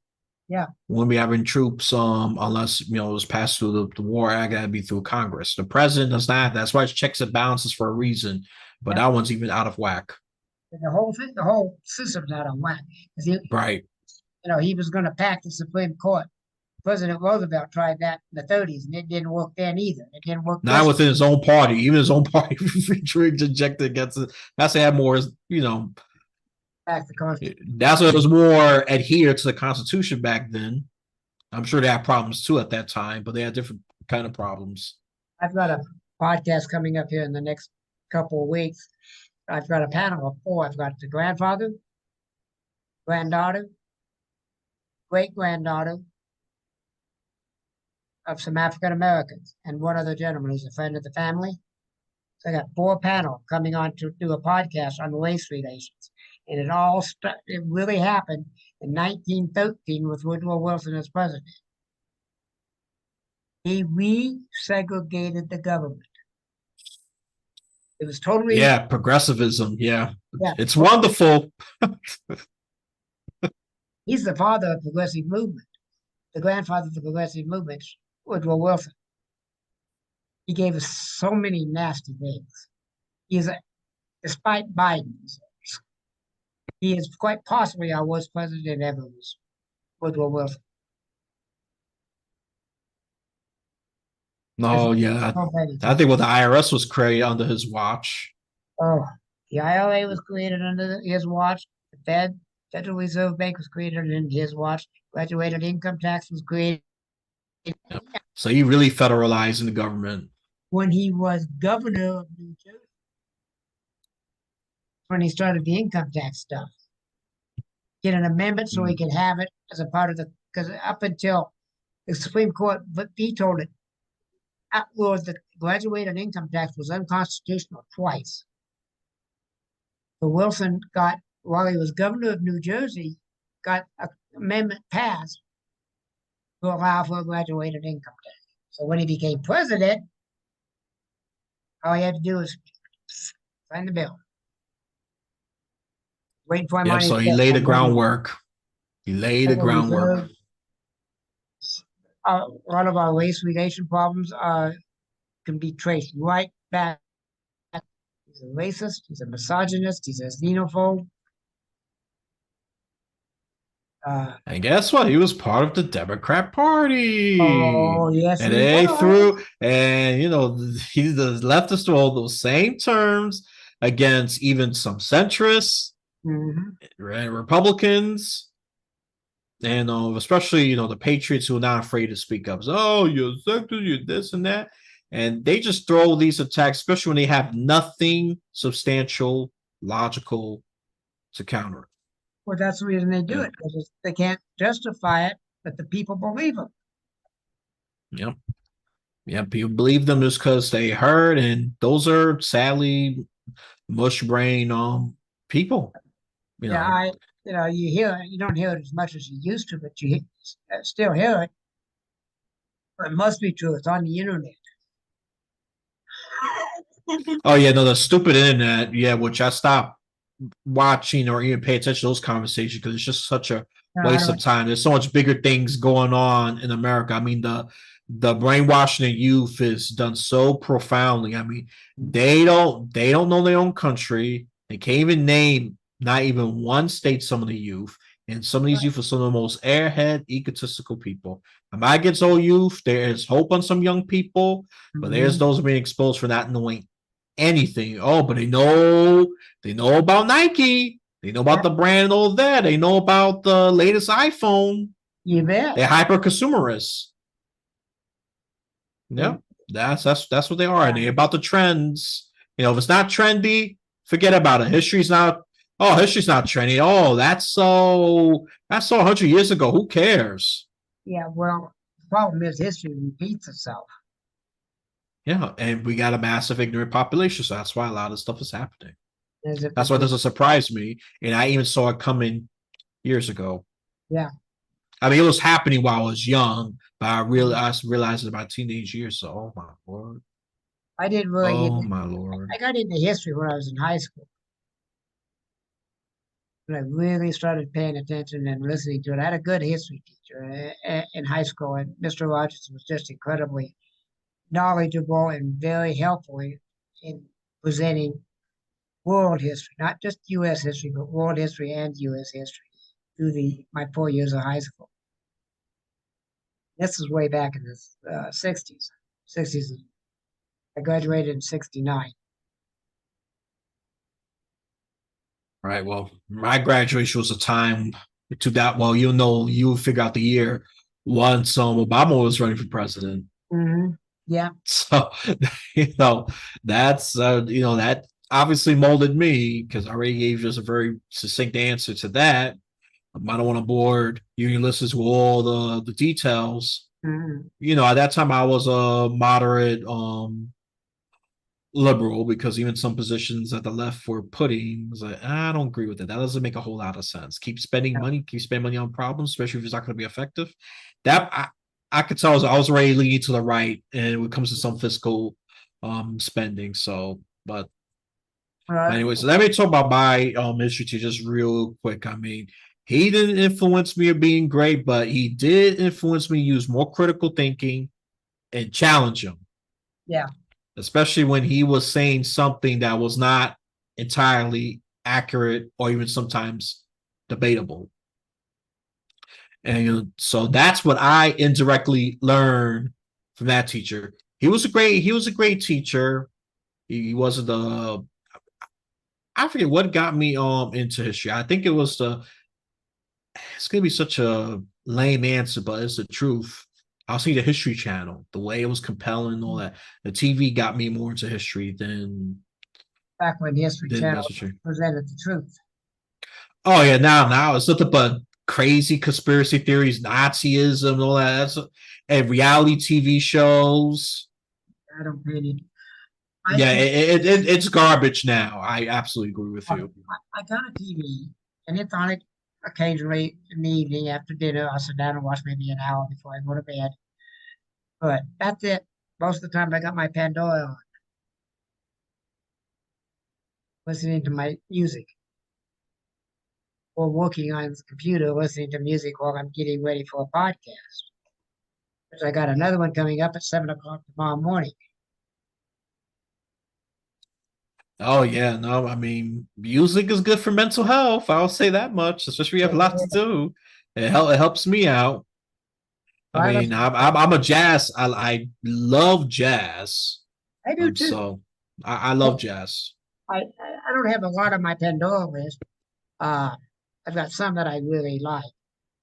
Yeah. Wouldn't be having troops unless it was passed through the War Act. That'd be through Congress. The president does not. That's why it's checks and balances for a reason. But that one's even out of whack. The whole system's out of whack. Right. He was going to pack the Supreme Court. President Roosevelt tried that in the 30s, and it didn't work then either. It didn't work. Not within his own party. Even his own party rejected against it. That's to have more, Back the Constitution. That's what it was more adhered to the Constitution back then. I'm sure they had problems too at that time, but they had different kind of problems. I've got a podcast coming up here in the next couple of weeks. I've got a panel of 4. I've got the grandfather, granddaughter, great-granddaughter of some African Americans, and one other gentleman who's a friend of the family. So I got 4 panel coming on to do a podcast on race relations. And it really happened in 1913 with Woodrow Wilson as president. He resegregated the government. It was totally... Yeah, progressivism. Yeah. It's wonderful. He's the father of the progressive movement. The grandfather of the progressive movement, Woodrow Wilson. He gave us so many nasty things. Despite Biden, he is quite possibly our worst president ever, was Woodrow Wilson. No, yeah. I think the IRS was created under his watch. Oh, the IRA was created under his watch. The Federal Reserve Bank was created under his watch. Graduated income tax was created. Yep. So he really federalized in the government. When he was governor of New Jersey, when he started the income tax stuff. Get an amendment so he could have it as a part of because up until the Supreme Court vetoed it, the graduated income tax was unconstitutional twice. So Wilson while he was governor of New Jersey, got an amendment passed to allow for a graduated income tax. So when he became president, all he had to do was sign the bill. Waiting for him. Yeah, so he laid the groundwork. He laid the Federal groundwork. Reserve. A lot of our race relation problems can be traced right back. He's a racist. He's a misogynist. He's a xenophobe. And guess what? He was part of the Democrat Party. Oh, yes, And he they was. threw, and he the leftists threw all those same terms against even some centrists Hmm. and Republicans, and especially the patriots who are not afraid to speak up. So, oh, you're sexist, you're this and that, and they just throw these attacks, especially when they have nothing substantial, logical to counter it. Well, that's the reason they do Yeah. it, because they can't justify it, but the people believe them. Yeah. Yeah, people believe them just because they heard, and those are sadly mush brain people. You Yeah, know, you hear it, you don't hear it as much as you used to, but you still hear it. But it must be true. It's on the internet. oh yeah, no, the stupid internet, yeah, which I stopped watching or even pay attention to those conversations because it's just such a No, I waste don't. of time. There's so much bigger things going on in America. I mean, the brainwashing of youth is done so profoundly. I mean, they don't know their own country. They can't even name not even one state. Some of the youth, and some of these youth are some of the most airhead, egotistical people. I'm not against all youth. There is hope on some young people, but there's Mhm. those being exposed for not knowing anything. Oh, but they know about Nike. They know about Yeah, the brand and all that. They know about the latest iPhone. you bet. They're hyper consumerists. Yeah, And, that's what they are. And yeah, they're about the trends. If it's not trendy, forget about it. History's not. Oh, history's not trendy. Oh, that's so 100 years ago. Who cares? yeah. Well, the problem is history repeats itself. Yeah, and we got a massive ignorant population, so that's why a lot of stuff is happening. As if That's it's why it just, doesn't surprise me, and I even saw it coming years ago. yeah. I mean, it was happening while I was young, but I realized it about teenage years. So, oh my lord, I didn't really get. oh my lord. I got into history when I was in high school. When I really started paying attention and listening to it. I had a good history teacher in high school, and Mr. Rogers was just incredibly knowledgeable and very helpful in presenting world history, not just U.S. history, but world history and U.S. history through my 4 years of high school. This is way back in the 60s. 60s. I graduated in 69. Right. Well, my graduation was a time to that. Well, you figure out the year once Obama was running for president. Hmm. Yeah. So, you know, that obviously molded me because I already gave just a very succinct answer to that. I don't want to bore your listeners with all the details. Hmm. At that time I was a moderate liberal because even some positions that the left were putting was like, I don't agree with it. That doesn't make a whole lot of sense. Keep spending money on problems, especially if it's not going to be effective. That I could tell I was already leaning to the right, and when it comes to some fiscal spending. So, but Uh, anyways, let me talk about my history teacher just real quick. I mean, he didn't influence me of being great, but he did influence me to use more critical thinking and challenge him, yeah. especially when he was saying something that was not entirely accurate or even sometimes debatable. And so that's what I indirectly learned from that teacher. He was a great teacher. He wasn't the I forget what got me into history. I think it was it's gonna be such a lame answer, but it's the truth. I'll see the History Channel, the way it was compelling and all that. The TV got me more into history than Back when the History Channel that's for sure. presented the truth. Oh yeah, now it's nothing but crazy conspiracy theories, Nazism, and all that. And reality TV shows. I don't pay any. I Yeah, think it's garbage now. I absolutely agree with you. I got a TV, and it's on it occasionally in the evening after dinner. I'll sit down and watch maybe an hour before I go to bed. But that's it. Most of the time, I got my Pandora on, listening to my music. or working on the computer listening to music while I'm getting ready for a podcast. Because I got another one coming up at 7 o'clock tomorrow morning. Oh yeah, no, I mean, music is good for mental health. I'll say that much, especially if you have a lot to do. It helps me out. I I mean, listen to I'm a jazz. I love jazz. I do too. So I love jazz. I don't have a lot on my Pandora list. Uh, I've got some that I really like.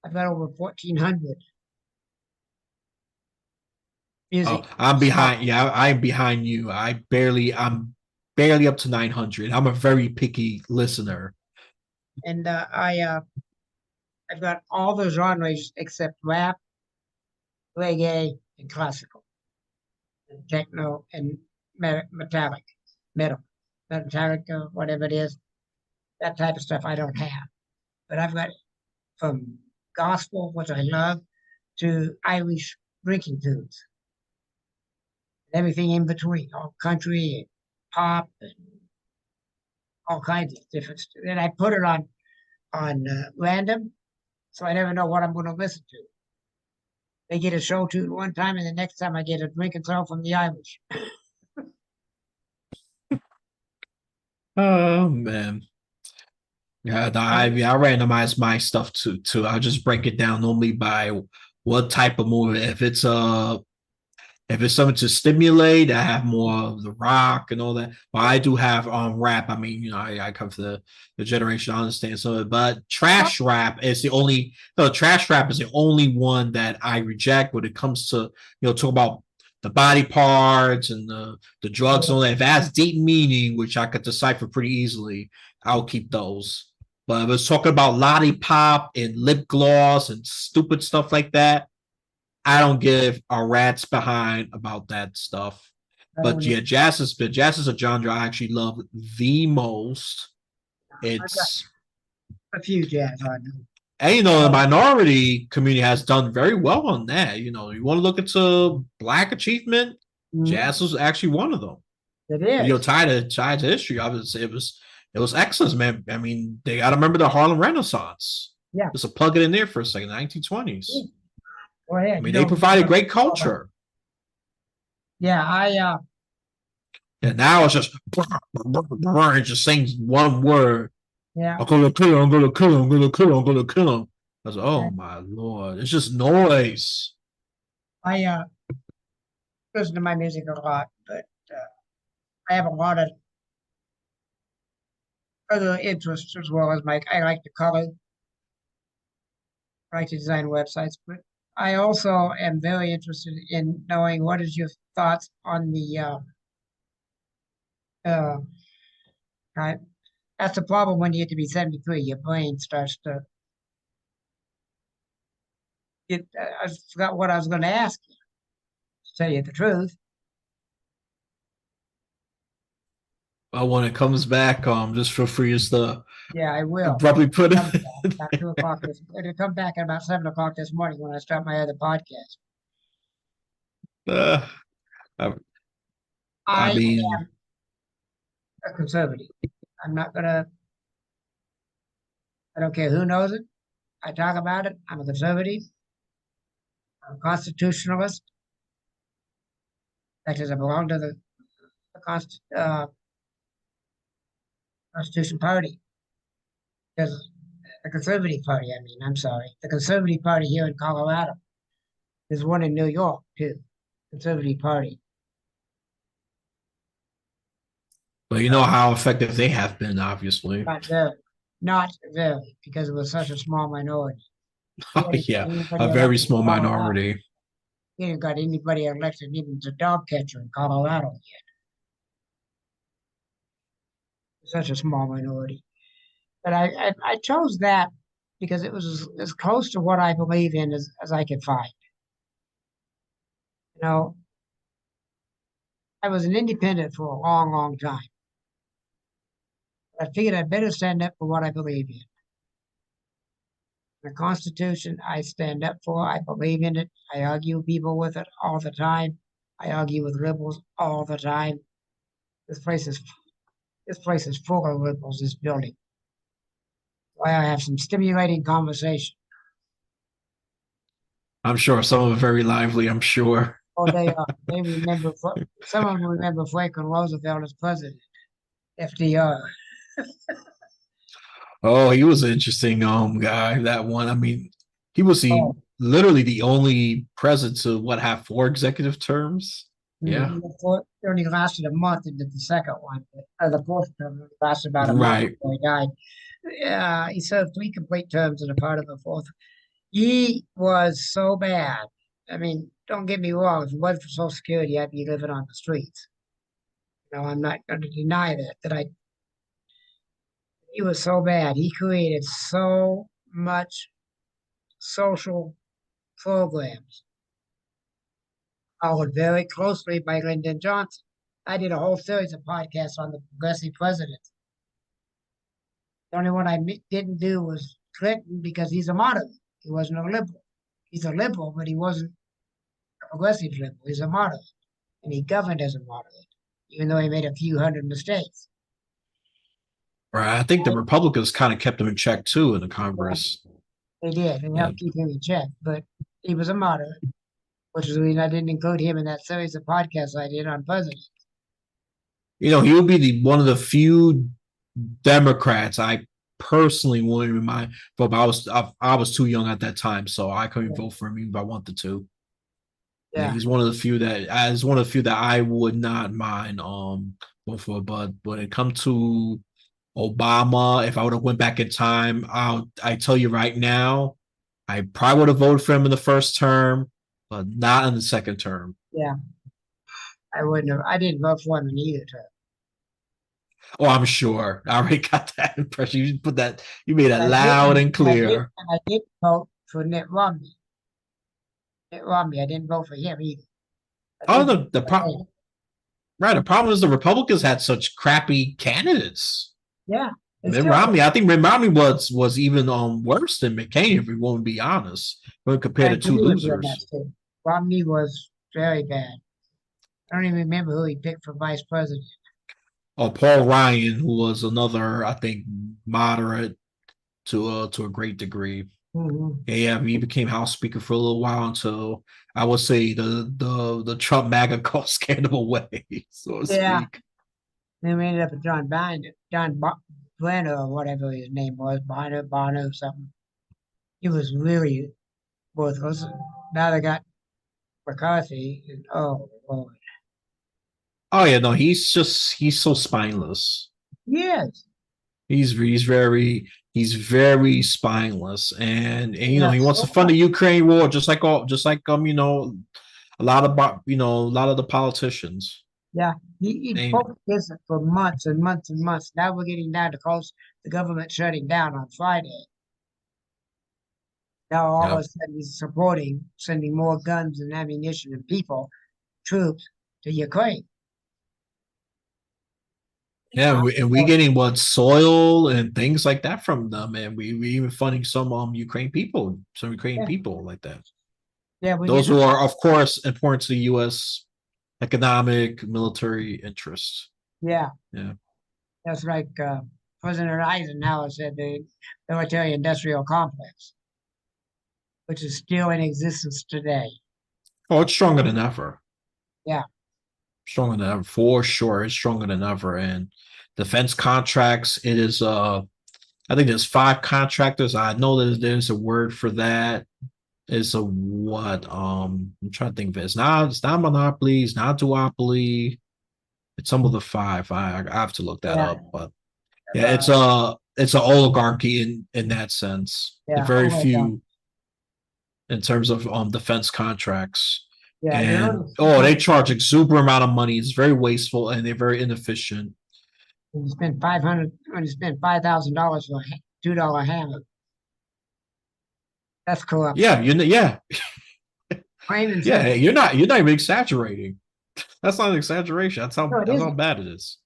I've got over 1,400 music Oh, I'm songs. behind. Yeah, I'm behind you. I'm barely up to 900. I'm a very picky listener. And I've got all the genres except rap, reggae, and classical, and techno, and metallic, metallic, whatever it is. That type of stuff I don't have. But I've got from gospel, which I love, to Irish drinking tunes, and everything in between, all country and pop and all kinds of different stuff. And I put it on random, so I never know what I'm going to listen to. They get a show tune one time, and the next time I get a drink and throw from the Irish. Oh man. Yeah, no, I randomize my stuff too. I just break it down normally by what type of movie. If it's something to stimulate, I have more of the rock and all that. But I do have rap. I mean, I come from the generation I understand some of it. But trash rap is the only trash rap is the only one that I reject when it comes to talk about the body parts and the drugs and all that. If it has deep meaning, which I could decipher pretty easily, I'll keep those. But if it's talking about lollipop and lip gloss and stupid stuff like that, I don't give a rat's behind about that stuff. But yeah, jazz is a genre I actually love the most. I've got It's a few jazz on them. and the minority community has done very well on that. You want to look into Black achievement, jazz was actually one of them. It is. Tied to history, I would say it was excellent, man. I mean, they got to remember the Harlem Renaissance. Yeah. Just to plug it in there for a second, 1920s. Go ahead. I mean, they provided great culture. Yeah, And now it's just just saying one word. yeah. I'm gonna kill him. I'm gonna kill him. I'm gonna kill him. I'm gonna kill him. I was like, oh my lord, it's just noise. I listen to my music a lot, but I have a lot of other interests as well as I like to color, I like to design websites, but I also am very interested in knowing what is your thoughts on the uh, that's the problem when you get to be 73. Your brain starts to get. I forgot what I was going to ask you. To tell you the truth. Well, when it comes back, just feel free to Yeah, I will. probably put it. About 2 o'clock. It'll come back at about 7 o'clock this morning when I start my other podcast. I mean, am a conservative. I'm not gonna. I don't care who knows it. I talk about it. I'm a conservative. I'm a constitutionalist. That is, I belong to the Constitution Party. Because the Conservative Party, I mean, I'm sorry. The Conservative Party here in Colorado. There's one in New York, too. Conservative Party. but you know how effective they have been, obviously. Not very, because it was such a small minority. Oh yeah, a very small minority. He ain't got anybody elected, even the dog catcher in Colorado yet. Such a small minority. But I chose that because it was as close to what I believe in as I could find. I was an independent for a long, long time. I figured I'd better stand up for what I believe in. The Constitution, I stand up for. I believe in it. I argue people with it all the time. I argue with liberals all the time. This place is full of liberals. This building. Why I have some stimulating conversation. I'm sure some of them very lively. I'm sure. Oh, they remember, some of them remember Franklin Roosevelt as president, FDR. Oh, he was an interesting guy. That one. I mean, he was Oh, literally the only president to what have 4 executive terms. Yeah. It only lasted a month into the second one. The fourth term only lasted about a month Right. before he died. Yeah, he served 3 complete terms and a part of the fourth. He was so bad. I mean, don't get me wrong. If it wasn't for Social Security, I'd be living on the streets. No, I'm not going to deny that he was so bad. He created so much social programs, followed very closely by Lyndon Johnson. I did a whole series of podcasts on the progressive presidents. The only one I didn't do was Clinton because he's a moderate. He wasn't a liberal. He's a liberal, but he wasn't a progressive liberal. He's a moderate, and he governed as a moderate, even though he made a few hundred mistakes. Right. I think the Republicans kind of kept him in check too in the Yeah, Congress. they did, and Yeah. helped keep him in check. But he was a moderate, which is the reason I didn't include him in that series of podcasts I did on presidents. He would be one of the few Democrats I personally wouldn't remind. But I was too young at that time, so I couldn't Yeah. vote for him even if I wanted to. Yeah, Yeah, he's one of the few that I would not mind vote for. But when it comes to Obama, if I would have went back in time, I tell you right now, I probably would have voted for him in the first term, but not in the second term. yeah. I wouldn't have. I didn't vote for him in either term. Oh, I'm sure. I already got that impression. You made that I loud didn't. and clear. I didn't vote for Mitt Romney. Mitt Romney. I didn't vote for him either. I Oh, did vote the for problem, him. right? The problem is the Republicans had such crappy candidates. Yeah, they Mitt still do. Romney, I think Mitt Romney was even worse than McCain, if we want to be honest, when I compared to two agree with you on that losers. too. Romney was very bad. I don't even remember who he picked for vice president. Oh, Paul Ryan, who was another, I think, moderate to a great degree. Mm-hmm. Yeah, he became House Speaker for a little while until I would say the Trump MAGA call scandal away, so to Yeah. speak. Then we ended up with John Brenner or whatever his name was, Bonner or something. He was really worthless. Now they got McCarthy. And, oh, Lord. Oh yeah, no, he's so spineless. Yes. He's very spineless, and Yeah, he wants to so fund much. the Ukraine war just like a lot of the politicians. Yeah. He And focused this for months and months and months. Now we're getting down to close the government shutting down on Friday. Now all of yeah, a sudden he's supporting sending more guns and ammunition and people, troops to Ukraine. yeah, I and don't we know. getting what soil and things like that from them, and we even funding some Ukrainian Yeah, people like that. yeah, we're Those getting who are, of course, important to the U.S. economic military interests. yeah. Yeah. That's like President Eisenhower said, the military industrial complex, which is still in existence today. Oh, it's stronger than ever. Yeah, Stronger than ever, for sure. It's stronger than ever. And defense contracts, it is I think there's 5 contractors. I know there's a word for that. It's a what? I'm trying to think of it. It's not monopoly, it's not duopoly. It's some of the 5. I have to look that yeah, up, but yeah, uh, it's an oligarchy in that sense. The yeah. very Oh my God. few in terms of defense contracts. Yeah, you And notice oh, they charge exuberant amount of money. It's very wasteful and they're very inefficient. when you spend when you spend $5,000 for a $2 hammer, that's corruption. Yeah, yeah, Plain and yeah. simple. You're not even exaggerating. That's not an exaggeration. No, it That's how isn't. bad it is.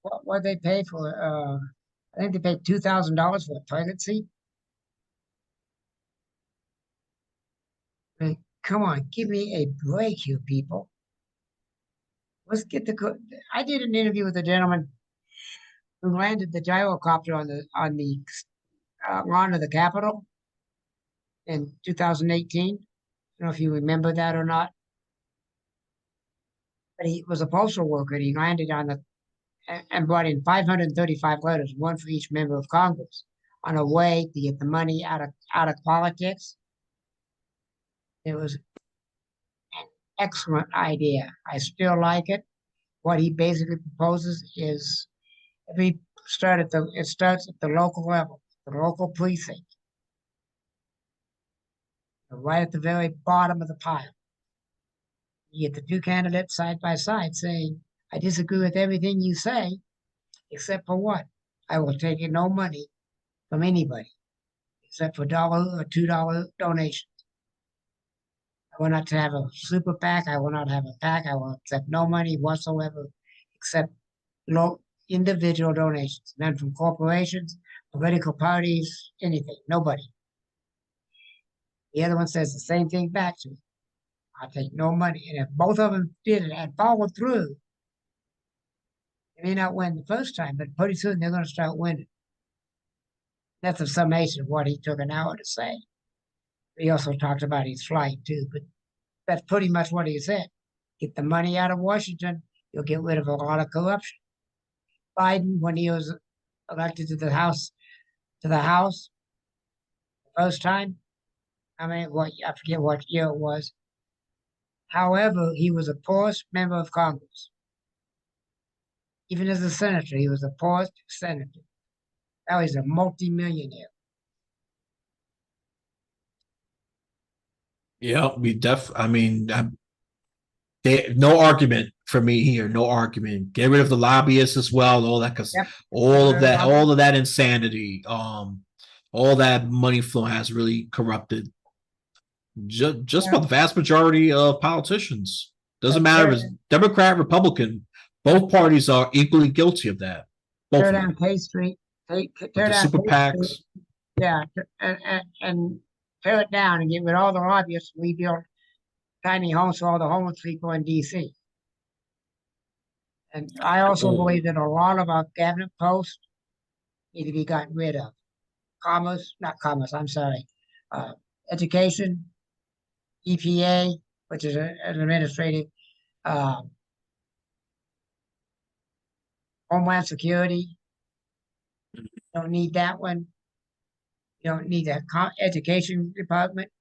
What they pay for? I think they paid $2,000 for a toilet seat. I mean, come on, give me a break, you people. Let's get the. I did an interview with a gentleman who landed the gyrocopter on the gone to the Capitol in 2018. I don't know if you remember that or not, but he was a postal worker. And he landed on the and brought in 535 letters, one for each member of Congress, on a way to get the money out of politics. It was an excellent idea. I still like it. What he basically proposes is it starts at the local level, the local precinct, right at the very bottom of the pile. You get the two candidates side by side saying, I disagree with everything you say, except for what? I will take no money from anybody, except for $1 or $2 donations. I will not have a super PAC. I will not have a PAC. I will accept no money whatsoever, except low individual donations, none from corporations, political parties, anything, nobody. The other one says the same thing back to me. I'll take no money. And if both of them did it and followed through, they may not win the first time, but pretty soon they're going to start winning. That's a summation of what he took an hour to say. He also talked about his flight too, but that's pretty much what he said. Get the money out of Washington, you'll get rid of a lot of corruption. Biden, when he was elected to the House, the first time, I forget what year it was. However, he was the poorest member of Congress. Even as a senator, he was the poorest senator. Now he's a multimillionaire. Yeah, no argument for me here. No argument. Get rid of the lobbyists as well. All that, because Yep. all of that insanity, all that money flow has really corrupted just about the vast majority of politicians. Doesn't matter if it's Democrat, Republican. Both parties are equally guilty of that. Both Tear of them. down K Street. Tear The down super K PACs. Street. Yeah, and tear it down and get rid of all the lobbyists. Rebuild tiny homes for all the homeless people in D.C. And I also believe that a lot of our cabinet posts need to be gotten rid of. I'm sorry. Education, EPA, which is an administrative, uh, Homeland Security. Don't need that one. You don't need the education department.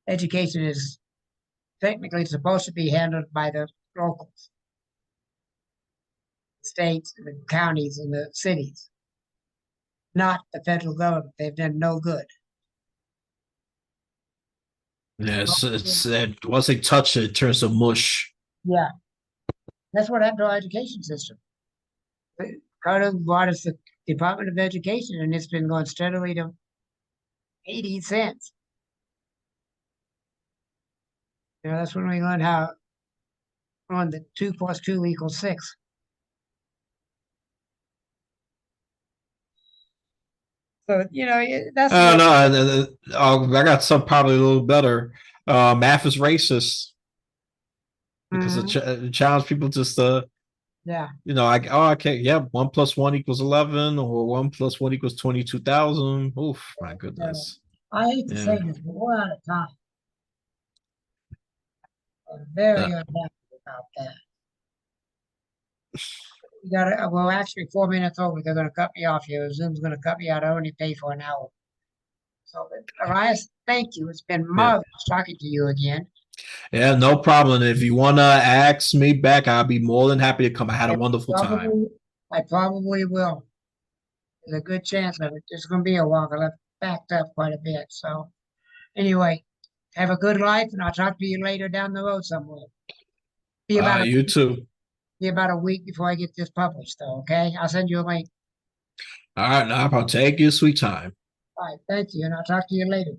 Education is technically supposed to be handled by the locals, the states, the counties, and the cities, not the federal government. They've done no good. Yes, it's once they touch it, it turns to mush. Yeah, that's what happened to our education system. Carter brought us the Department of Education, and it's been going steadily to 80 cents. That's when we learned how on the 2 + 2 = 6. So that's No, I got some probably a little better. Math is racist because it challenge people just yeah. I can't. Yeah, 1 + 1 = 11, or 1 + 1 = 22,000. Oof, my goodness. I hate to say this, but we're out of time. I'm very unhappy about that. Well, actually, 4 minutes over. They're going to cut me off here. Zoom's going to cut me out. I only pay for an hour. So, Elias, thank you. It's been marvelous talking to you again. Yeah, no problem. If you want to ask me back, I'll be more than happy to come. I had a wonderful time. I probably will. There's a good chance of it. It's going to be a while. I've backed up quite a bit. So, anyway, have a good life, and I'll talk to you later down the road somewhere. You too. Be about a week before I get this published, though, okay? I'll send you a link. All right, now I'll take your sweet time. All right, thank you, and I'll talk to you later.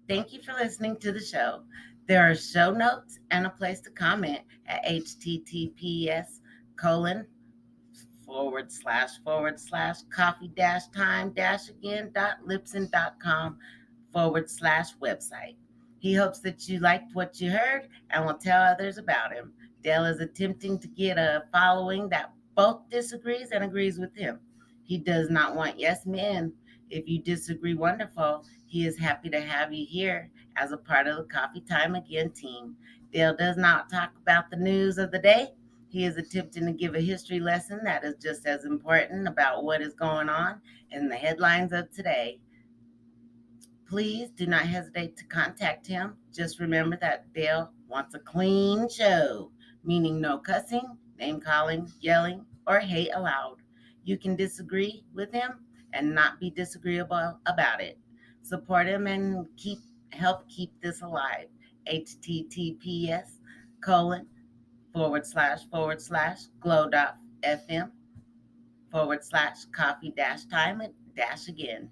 Thank you for listening to the show. There are show notes and a place to comment at https://coffee-time-again.libsyn.com/website. He hopes that you liked what you heard and will tell others about him. Dale is attempting to get a following that both disagrees and agrees with him. He does not want yes men. If you disagree, wonderful. He is happy to have you here as a part of the Coffee Time Again team. Dale does not talk about the news of the day. He is attempting to give a history lesson that is just as important about what is going on in the headlines of today. Please do not hesitate to contact him. Just remember that Dale wants a clean show, meaning no cussing, name calling, yelling, or hate allowed. You can disagree with him and not be disagreeable about it. Support him and help keep this alive. https:// glow.fm /coffee dash time dash again.